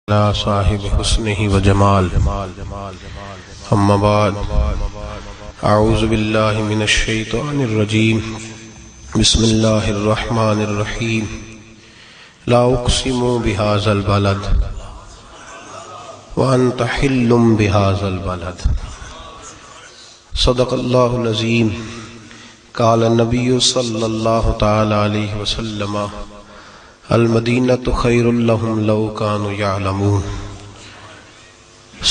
على صاحب حسنه وجمال اما بعد اعوذ باللہ من الشیطان الرجیم بسم اللہ الرحمن الرحیم لا اقسم بهذا البلد وانت حل بهذا البلد صدق اللہ العظیم قال النبی صلی اللہ تعالی علیہ وسلم المدینۃ خیر لہم لو کانوا یعلمون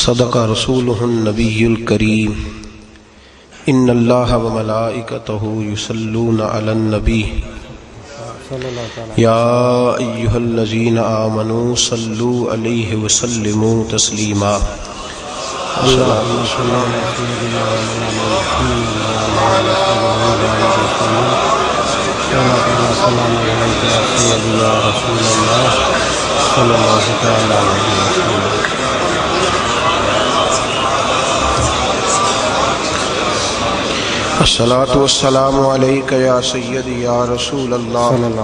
صدق رسولہ النبی الکریم ان اللہ وملائکتہ یصلون علی النبی یا ایہا الذین آمنوا صلوا علیہ وسلموا تسلیما الصلاة والسلام علیک یا سیدی یا رسول اللہ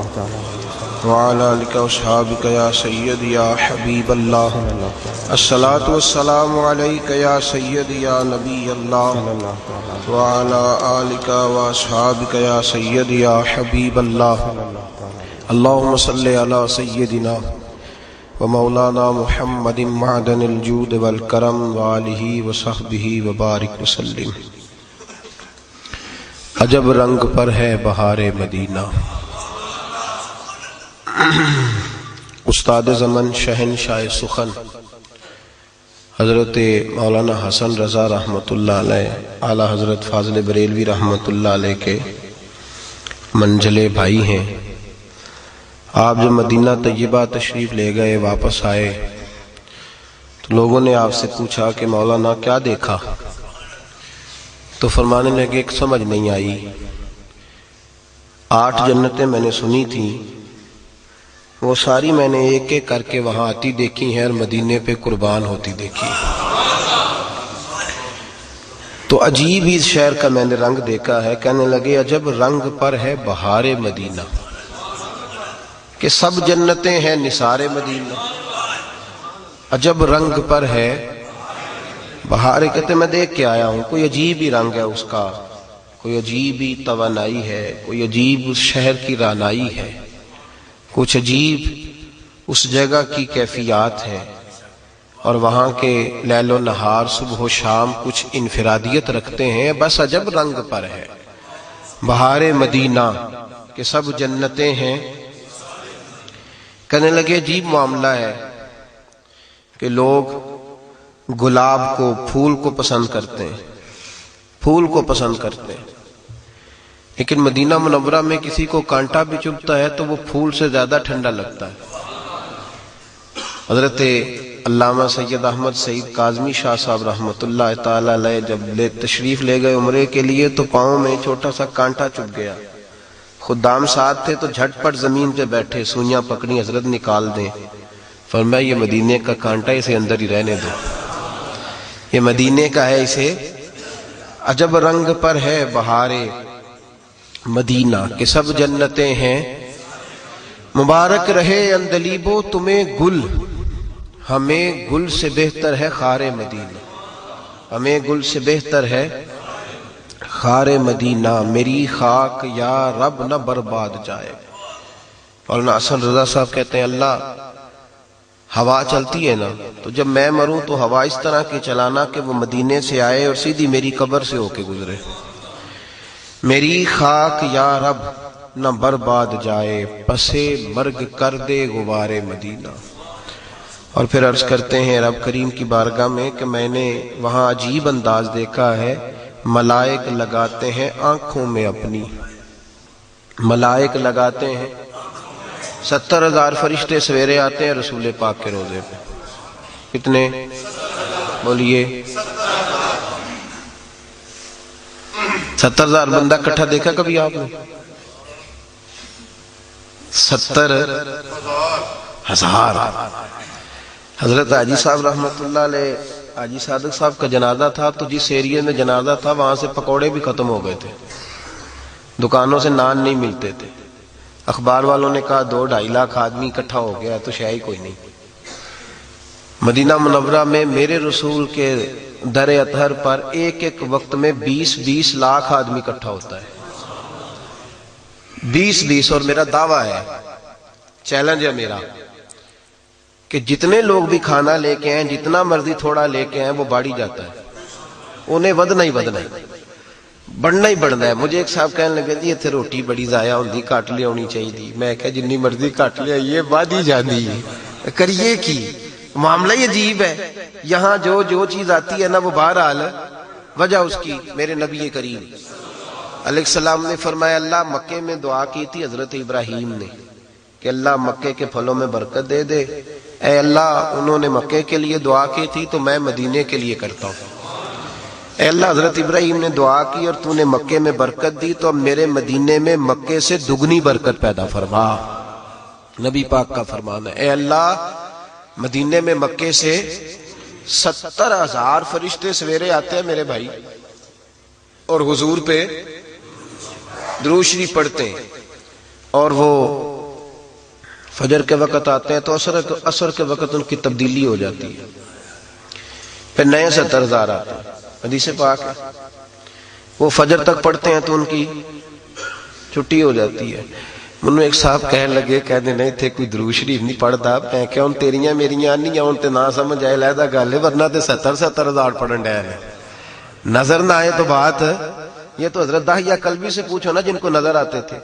وعلی آلک واصحابک یا سیدی یا حبیب اللہ الصلاة والسلام علیک یا سیدی یا نبی اللہ وعلی آلک واصحابک یا سیدی یا حبیب اللہ اللہم صلی علی سیدنا ومولانا محمد معدن الجود والکرم وآلہ وصحبہ وبارک وسلم عجب رنگ پر ہے بہار مدینہ۔ استاد زمن شہنشاہ سخن حضرت مولانا حسن رضا رحمۃ اللہ علیہ اعلیٰ حضرت فاضل بریلوی رحمۃ اللہ علیہ کے منجلے بھائی ہیں۔ آپ جب مدینہ طیبہ تشریف لے گئے واپس آئے تو لوگوں نے آپ سے پوچھا کہ مولانا کیا دیکھا؟ تو فرمانے لگے ایک سمجھ نہیں آئی، 8 جنتیں میں نے سنی تھیں وہ ساری میں نے ایک ایک کر کے وہاں آتی دیکھی ہیں اور مدینے پہ قربان ہوتی دیکھی۔ تو عجیب ہی شہر کا میں نے رنگ دیکھا ہے، کہنے لگے عجب رنگ پر ہے بہار مدینہ کہ سب جنتیں ہیں نثار مدینہ، عجب رنگ پر ہے بہار۔ کہتے میں دیکھ کے آیا ہوں، کوئی عجیب ہی رنگ ہے اس کا، کوئی عجیب ہی توانائی ہے، کوئی عجیب اس شہر کی رانائی ہے، کچھ عجیب اس جگہ کی کیفیات ہے، اور وہاں کے لیل و نہار صبح و شام کچھ انفرادیت رکھتے ہیں۔ بس عجب رنگ پر ہے بہار مدینہ کہ سب جنتیں ہیں۔ کہنے لگے عجیب معاملہ ہے کہ لوگ گلاب کو پھول کو پسند کرتے ہیں، پھول کو پسند کرتے ہیں، لیکن مدینہ منورہ میں کسی کو کانٹا بھی چبھتا ہے تو وہ پھول سے زیادہ ٹھنڈا لگتا ہے۔ حضرت علامہ سید احمد سعید کاظمی شاہ صاحب رحمۃ اللہ تعالی علیہ جب تشریف لے گئے عمرے کے لیے تو پاؤں میں چھوٹا سا کانٹا چبھ گیا۔ خدام ساتھ تھے تو جھٹ پٹ زمین پہ بیٹھے، سوئیاں پکڑی، حضرت نکال دیں۔ فرمایا یہ مدینے کا کانٹا، اسے اندر ہی رہنے دو، یہ مدینے کا ہے، اسے۔ عجب رنگ پر ہے بہار مدینہ کہ سب جنتیں ہیں، مبارک رہے اندلیبو تمہیں گل، ہمیں گل سے بہتر ہے خار مدینہ، ہمیں گل سے بہتر ہے خار مدینہ، میری خاک یا رب نہ برباد جائے۔ مولانا حسن رضا صاحب کہتے ہیں اللہ ہوا چلتی ہے نا، تو جب میں مروں تو ہوا اس طرح کی چلانا کہ وہ مدینے سے آئے اور سیدھی میری قبر سے ہو کے گزرے۔ میری خاک یا رب نہ برباد جائے، پسے مرگ کر دے غبار مدینہ۔ اور پھر عرض کرتے ہیں رب کریم کی بارگاہ میں کہ میں نے وہاں عجیب انداز دیکھا ہے، ملائک لگاتے ہیں آنکھوں میں اپنی، ملائک لگاتے ہیں، 70,000 فرشتے سویرے آتے ہیں رسول پاک کے روزے پہ۔ کتنے بولیے؟ 70,000 بندہ کٹھا دیکھا کبھی آپ نے؟ 70,000۔ حضرت حاجی صاحب رحمۃ اللہ علیہ، حاجی صادق صاحب کا جنازہ تھا تو جس ایریے میں جنازہ تھا وہاں سے پکوڑے بھی ختم ہو گئے تھے، دکانوں سے نان نہیں ملتے تھے۔ اخبار والوں نے کہا 2-2.5 لاکھ آدمی اکٹھا ہو گیا تو شے ہی کوئی نہیں۔ مدینہ منورہ میں میرے رسول کے در اطہر پر ایک ایک وقت میں 20-20 لاکھ آدمی اکٹھا ہوتا ہے. 20 اور میرا دعویٰ ہے، چیلنج ہے میرا، کہ جتنے لوگ بھی کھانا لے کے آئیں، جتنا مرضی تھوڑا لے کے آئیں، وہ باڑی جاتا ہے. انہیں ودنا ہی بڑھنا ہی بڑھنا ہے. مجھے ایک صاحب کہنے لگے جی اتنے روٹی بڑی ضائع ہوندی، کٹ لے ہونی چاہیے. میں کہا جنی مرضی کٹ لیا، یہ وادی جاندی ہے، کریے کی معاملہ ہی عجیب ہے. یہاں جو چیز آتی ہے نا، وہ بہرحال وجہ اس کی میرے نبی کریم علیہ السلام نے فرمایا. اللہ مکے میں دعا کی تھی حضرت ابراہیم نے کہ اللہ مکے کے پھلوں میں برکت دے دے. اے اللہ، انہوں نے مکے کے لیے دعا کی تھی تو میں مدینے کے لیے کرتا ہوں. اے اللہ، حضرت ابراہیم نے دعا کی اور تو نے مکے میں برکت دی، تو اب میرے مدینے میں مکے سے دگنی برکت پیدا فرما. نبی پاک کا فرمان ہے. اے اللہ، مدینے میں مکے سے 70,000 فرشتے سویرے آتے ہیں میرے بھائی، اور حضور پہ درود شریف پڑھتے ہیں، اور وہ فجر کے وقت آتے ہیں تو عصر کے وقت ان کی تبدیلی ہو جاتی ہے، پھر نئے 70,000 آتے ہیں. حدیث پاک ہے. وہ فجر تک پڑھتے ہیں تو ان کی چھٹی ہو جاتی ہے. منو ایک صاحب کہنے لگے، کہنے نہیں تھے کوئی درود شریف نہیں پڑھتا. میں کہ ان تیریاں میریاں نہیں ہوں تے نہ سمجھ آئے لہذا گل ہے، ورنہ تے 70,000 پڑھن ڈے ہیں. نظر نہ آئے تو بات، یہ تو حضرت داہیہ کلبی سے پوچھو نا جن کو نظر آتے تھے.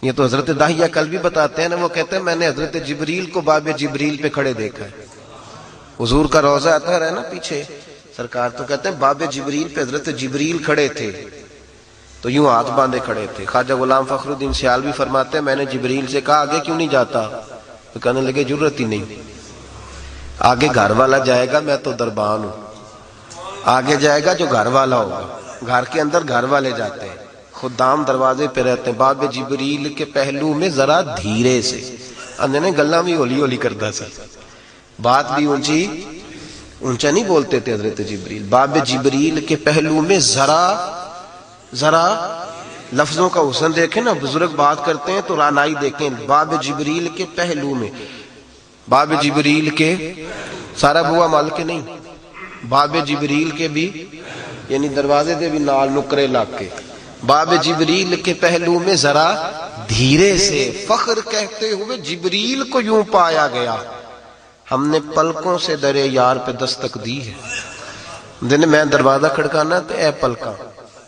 یہ تو حضرت داہیہ کلبی بتاتے ہیں نا، وہ کہتے ہیں میں نے حضرت جبریل کو باب جبریل پہ کھڑے دیکھا ہے. حضور کا روضہ اطہر ہے نا پیچھے، سرکار تو کہتے ہیں باب جبریل پہ حضرت جبریل کھڑے تھے تو یوں ہاتھ باندھے کھڑے تھے. خواجہ غلام فخر الدین سیالوی فرماتے ہیں میں نے جبریل سے کہا آگے کیوں نہیں جاتا؟ تو کہنے لگے ضرورت ہی نہیں، آگے گھر والا جائے گا، میں تو دربان ہوں. آگے جائے گا جو گھر والا ہوگا. گھر کے اندر گھر والے جاتے ہیں، خدام دروازے پہ رہتے ہیں. باب جبریل کے پہلو میں ذرا دھیرے سے اندھے گلاں بھی ہولی ہولی کرتا سا، بات بھی اونچا نہیں بولتے تھے حضرت جبریل. باب جبریل کے پہلو میں ذرا لفظوں کا حسن دیکھیں نا، بزرگ بات کرتے ہیں تو رانائی دیکھیں. باب جبریل کے پہلو میں، باب جبریل کے سارا بوا مال کے نہیں، باب جبریل کے بھی یعنی دروازے دے بھی نال نکرے لاگ کے. باب جبریل کے پہلو میں ذرا دھیرے سے فخر کہتے ہوئے جبریل کو یوں پایا گیا، ہم نے پلکوں سے درے یار پہ دستک دی ہے. دن میں دروازہ کھڑکانا تو اے پلکاں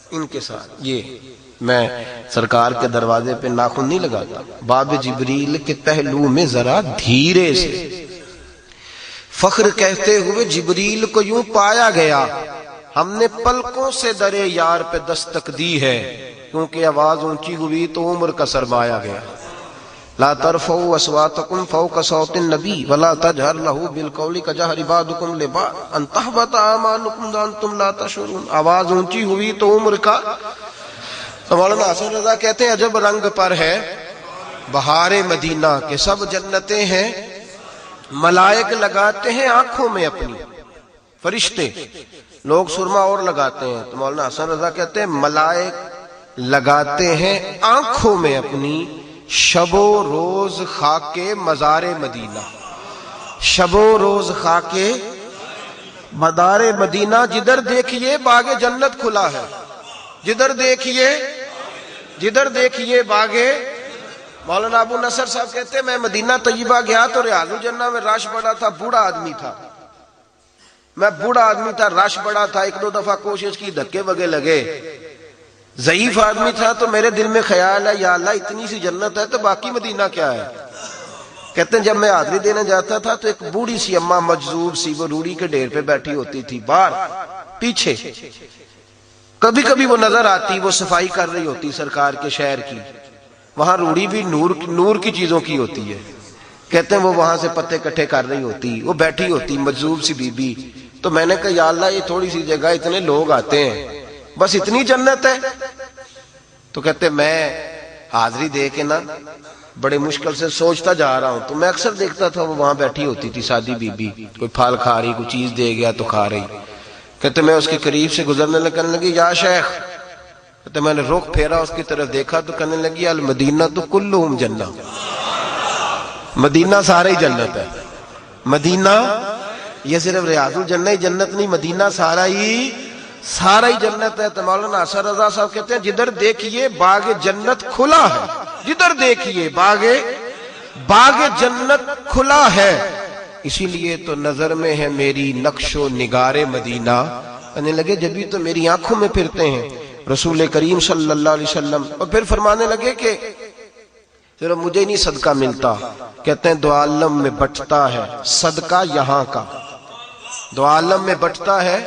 ان کے ساتھ، یہ میں سرکار کے دروازے پہ ناخن نہیں لگاتا. باب جبریل کے پہلو میں ذرا دھیرے سے فخر کہتے ہوئے جبریل کو یوں پایا گیا، ہم نے پلکوں سے درے یار پہ دستک دی ہے. کیونکہ آواز اونچی ہوئی تو عمر کا سرمایا گیا. لا ترفعوا اصواتکم فوق صوت النبی ولا تجہر لہ بالقول کجہر بعضکم لبعض ان تحبط اعمالکم وانتم لا تشعرون. آواز اونچی ہوئی تو عمر کا. مولانا حسن رضا کہتے ہیں عجب رنگ پر ہے بہار مدینہ کہ سب جنتیں ہیں، ملائک لگاتے ہیں آنکھوں میں اپنی، فرشتے. لوگ سرما اور لگاتے ہیں تو مولانا حسن رضا کہتے ہیں ملائک لگاتے ہیں آنکھوں میں اپنی، شب و روز خاک مزار مدینہ. شب و روز خاک مدار مدینہ. جدھر دیکھیے باغ جنت کھلا ہے، جدھر دیکھیے باغ. مولانا ابو نصر صاحب کہتے ہیں میں مدینہ طیبہ گیا تو ریاض الجنہ میں رش بڑا تھا، بوڑھا آدمی تھا، میں بوڑھا آدمی تھا، رش بڑا تھا. ایک دو دفعہ کوشش کی، دھکے وگے لگے. ضعیف آدمی تھا تو میرے دل میں خیال ہے یا اللہ اتنی سی جنت ہے تو باقی مدینہ کیا ہے. کہتے ہیں جب میں حاضری دینے جاتا تھا تو ایک بوڑھی سی اماں مجذوب سی وہ روڑی کے ڈھیر پہ بیٹھی ہوتی تھی باہر پیچھے. کبھی کبھی وہ نظر آتی، وہ صفائی کر رہی ہوتی سرکار کے شہر کی. وہاں روڑی بھی نور کی چیزوں کی ہوتی ہے. کہتے ہیں وہ وہاں سے پتے کٹھے کر رہی ہوتی، وہ بیٹھی ہوتی مجذوب سی بی بی. تو میں نے کہا یا اللہ یہ تھوڑی سی جگہ اتنے لوگ آتے ہیں، بس اتنی جنت ہے. تو کہتے میں حاضری دے کے نا بڑے مشکل سے سوچتا جا رہا ہوں تو میں اکثر دیکھتا تھا وہ وہاں بیٹھی ہوتی تھی سادی بی بی، کوئی پھل کھا رہی، کوئی چیز دے گیا تو کھا رہی. کہتے میں اس کے قریب سے گزرنے لگی یا شیخ. کہتے میں نے رخ پھیرا اس کی طرف دیکھا تو کہنے لگی المدینہ تو کلہم جنہ، مدینہ سارے ہی جنت ہے، مدینہ یہ صرف ریاض الجنہ ہی جنت نہیں، مدینہ سارا ہی جنت ہے۔ تو مولانا اثر رضا صاحب کہتے ہیں جدھر دیکھیے باغ جنت کھلا ہے، جدھر دیکھیے باغ جنت کھلا ہے، اسی لیے تو نظر میں ہے میری نقش و نگار مدینہ۔ کہنے لگے جبھی تو میری آنکھوں میں پھرتے ہیں رسول کریم صلی اللہ علیہ وسلم۔ اور پھر فرمانے لگے کہ صرف مجھے نہیں صدقہ ملتا، کہتے ہیں دو عالم میں بٹتا ہے صدقہ یہاں کا، دو عالم میں بٹتا ہے۔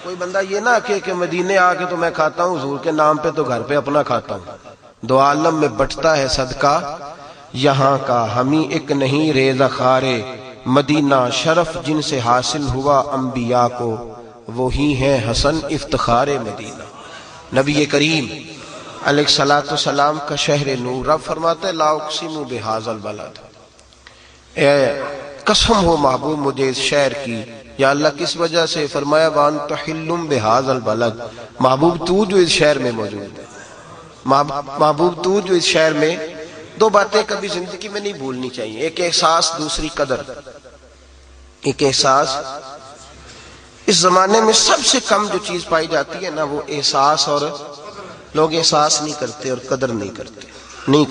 کوئی بندہ یہ نہ کہ مدینے آ کے تو میں کھاتا ہوں حضور کے نام پہ، تو گھر پہ اپنا کھاتا ہوں۔ دو عالم میں بٹتا ہے صدقہ یہاں کا، ہمیں ایک نہیں ریزہ خارے مدینہ، شرف جن سے حاصل ہوا انبیاء کو وہی ہے حسن افتخار مدینہ۔ نبی کریم علیہ الصلوۃ والسلام کا شہر نور۔ رب فرماتا ہے لا اقسم بہذا البلد، اے قسم ہو محبوب مجھے اس شہر کی۔ یا اللہ کس وجہ سے؟ فرمایا وانت حل بہذا البلد، محبوب تو جو اس شہر میں موجود ہے، محبوب تو جو اس شہر میں۔ دو باتیں کبھی زندگی میں نہیں بھولنی چاہیے، ایک احساس، دوسری قدر۔ ایک احساس، اس زمانے میں سب سے کم جو چیز پائی جاتی ہے نا وہ احساس، اور لوگ احساس نہیں کرتے اور قدر نہیں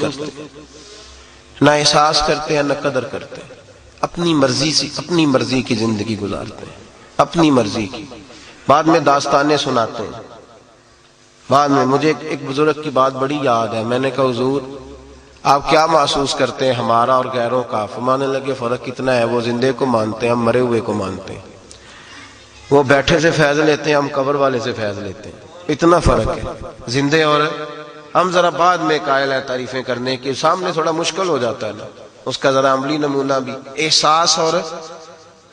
کرتے، نہ احساس کرتے ہیں نہ قدر کرتے، اپنی مرضی کی زندگی گزارتے ہیں، اپنی مرضی کی۔ بعد میں داستانیں سناتے ہیں، بعد میں مجھے ایک بزرگ کی بات بڑی یاد ہے۔ میں نے کہا حضور آپ کیا محسوس کرتے ہیں ہمارا اور غیروں کا؟ فرمانے لگے فرق کتنا ہے، وہ زندے کو مانتے ہیں، ہم مرے ہوئے کو مانتے ہیں، وہ بیٹھے سے فیض لیتے ہیں، ہم قبر والے سے فیض لیتے ہیں، اتنا فرق ہے زندے اور ہم۔ ذرا بعد میں قائل ہیں تعریفیں کرنے کے، سامنے تھوڑا مشکل ہو جاتا ہے نا، اس کا ذرا عملی نمونہ بھی۔ احساس، اور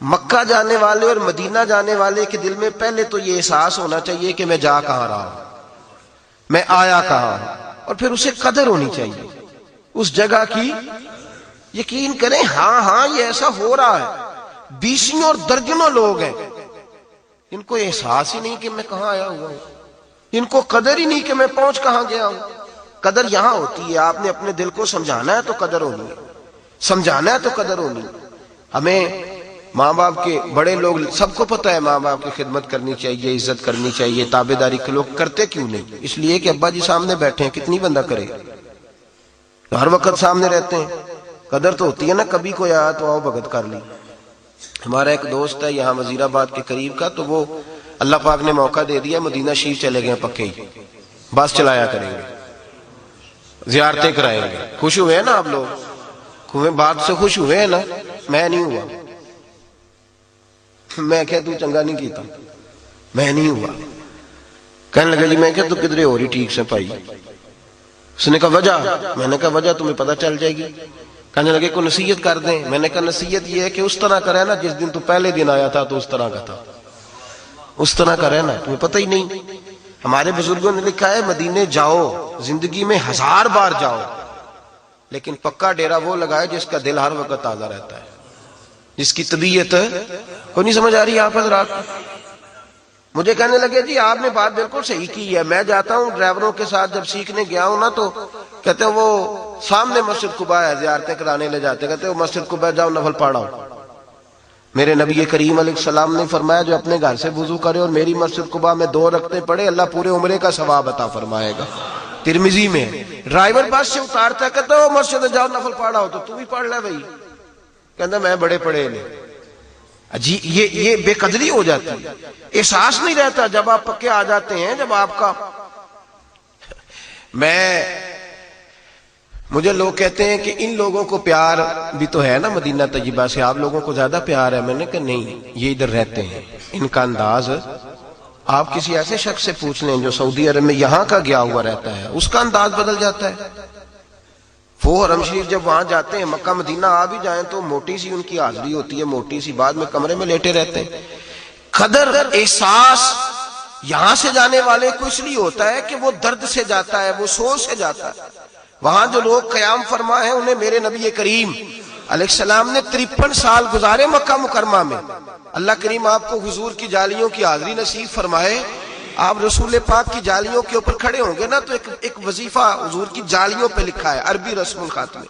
مکہ جانے والے اور مدینہ جانے والے کے دل میں پہلے تو یہ احساس ہونا چاہیے کہ میں جا کہاں رہا ہوں، میں آیا کہاں ہوں، اور پھر اسے قدر ہونی چاہیے اس جگہ کی۔ یقین کریں ہاں یہ ایسا ہو رہا ہے، بیسوں اور درجنوں لوگ ہیں ان کو احساس ہی نہیں کہ میں کہاں آیا ہوا ہوں، ان کو قدر ہی نہیں کہ میں پہنچ کہاں گیا ہوں۔ قدر یہاں ہوتی ہے، آپ نے اپنے دل کو سمجھانا ہے تو قدر ہونی ہے، سمجھانا ہے تو قدر ہونی ہے۔ ہمیں ماں باپ کے بڑے لوگ سب کو پتہ ہے ماں باپ کی خدمت کرنی چاہیے، عزت کرنی چاہیے، تابعداری کے لوگ کرتے کیوں نہیں؟ اس لیے کہ ابا جی سامنے بیٹھے ہیں، کتنی بندہ کرے، ہر وقت سامنے رہتے ہیں، قدر تو ہوتی ہے نا، کبھی کوئی آیا تو آؤ بھگت کر لی۔ ہمارا ایک دوست ہے یہاں وزیر آباد کے قریب کا، تو وہ اللہ پاک نے موقع دے دیا، مدینہ شریف چلے گئے پکے ہی، بس چلایا کریں گے، زیارتیں کرائیں گے۔ خوش ہوئے ہیں نا آپ لوگ، بات سے خوش ہوئے ہیں نا؟ میں نہیں ہوا، میں کہ تو چنگا نہیں کیتا، میں نہیں ہوا۔ کہنے لگا جی میں کہ تو کدھرے ہو رہی ٹھیک سے پائی؟ اس نے کہا وجہ؟ میں نے کہا وجہ تمہیں پتہ چل جائے گی۔ کہنے لگے کوئی نصیحت کر دیں۔ میں نے کہا نصیحت یہ ہے کہ اس طرح کا رہنا جس دن تو پہلے دن آیا تھا تو اس طرح کا تھا، اس طرح کا رہنا، تمہیں پتہ ہی نہیں۔ ہمارے بزرگوں نے لکھا ہے مدینے جاؤ، زندگی میں 1000 بار جاؤ، لیکن پکا ڈیرا وہ لگائے جس کا دل ہر وقت تازہ رہتا ہے، جس کی طبیعت کو نہیں سمجھ آ رہی آپ حضرات۔ مجھے کہنے لگے جی آپ نے بات بالکل صحیح کی ہے، میں جاتا ہوں ڈرائیوروں کے ساتھ جب سیکھنے گیا ہوں نا، تو کہتے ہیں وہ سامنے مسجد قباء ہے، زیارتیں کرانے لے جاتے، کہتے ہیں وہ مسجد قباء جاؤ نفل پڑھو۔ میرے نبی کریم علیہ السلام نے فرمایا جو اپنے گھر سے وضو کرے اور میری مسجد قباء میں 2 رکعتیں پڑھے، اللہ پورے عمرے کا ثواب عطا فرمائے گا۔ ترمذی میں ڈرائیور بس سے اتارتا ہے، کہتا ہے وہ مسجد جاؤ نفل پڑھو، تو بھی پڑھ لے بھائی، کہتا میں بڑے پڑھے نہیں۔ جی یہ بے قدری ہو جاتی ہے، احساس نہیں رہتا جب آپ پکے آ جاتے ہیں۔ جب آپ کا مجھے لوگ کہتے ہیں کہ ان لوگوں کو پیار بھی تو ہے نا مدینہ طیبہ سے، آپ لوگوں کو زیادہ پیار ہے۔ میں نے کہا نہیں، یہ ادھر رہتے ہیں، ان کا انداز آپ کسی ایسے شخص سے پوچھ لیں جو سعودی عرب میں یہاں کا گیا ہوا رہتا ہے، اس کا انداز بدل جاتا ہے۔ وہ حرم شریف جب وہاں جاتے ہیں، مکہ مدینہ آ بھی جائیں تو موٹی سی ان کی حاضری ہوتی ہے، موٹی سی، بعد میں کمرے میں لیٹے رہتے ہیں۔ قدر احساس یہاں سے جانے والے کو اس لیے ہوتا ہے کہ وہ درد سے جاتا ہے، وہ سوچ سے جاتا ہے۔ وہاں جو لوگ قیام فرما ہیں انہیں میرے نبی کریم علیہ السلام نے 53 سال گزارے مکہ مکرمہ میں۔ اللہ کریم آپ کو حضور کی جالیوں کی حاضری نصیب فرمائے۔ آپ رسول پاک کی جالیوں کے اوپر کھڑے ہوں گے نا تو ایک وظیفہ حضور کی جالیوں پہ لکھا ہے، عربی رسم الخط میں،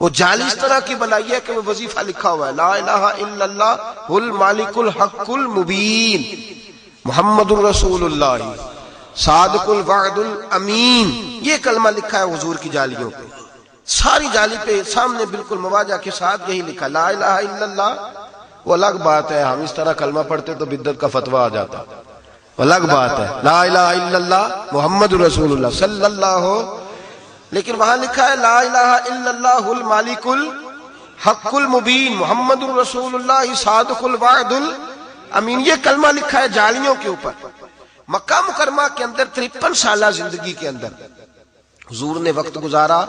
وہ جال اس طرح کی بنائی ہے کہ وہ وظیفہ لکھا ہوا ہے لا الہ الا اللہ المالک الحق المبین محمد الرسول اللہ صادق الوعد الامین، یہ کلمہ لکھا ہے حضور کی جالیوں پہ، ساری جالی پہ سامنے بالکل مواجہ کے ساتھ یہی لکھا لا الہ الا اللہ۔ وہ الگ بات ہے ہم اس طرح کلمہ پڑھتے تو بدعت کا فتویٰ آ جاتا، الگ بات ہے لا الہ الا اللہ محمد رسول اللہ صلی اللہ، لیکن وہاں لکھا ہے لا الہ الا اللہ المالک الحق المبین محمد رسول اللہ صادق الوعد الامین، یہ کلمہ لکھا ہے جالیوں کے اوپر۔ مکہ مکرمہ کے اندر 53 سالہ زندگی کے اندر حضور نے وقت گزارا،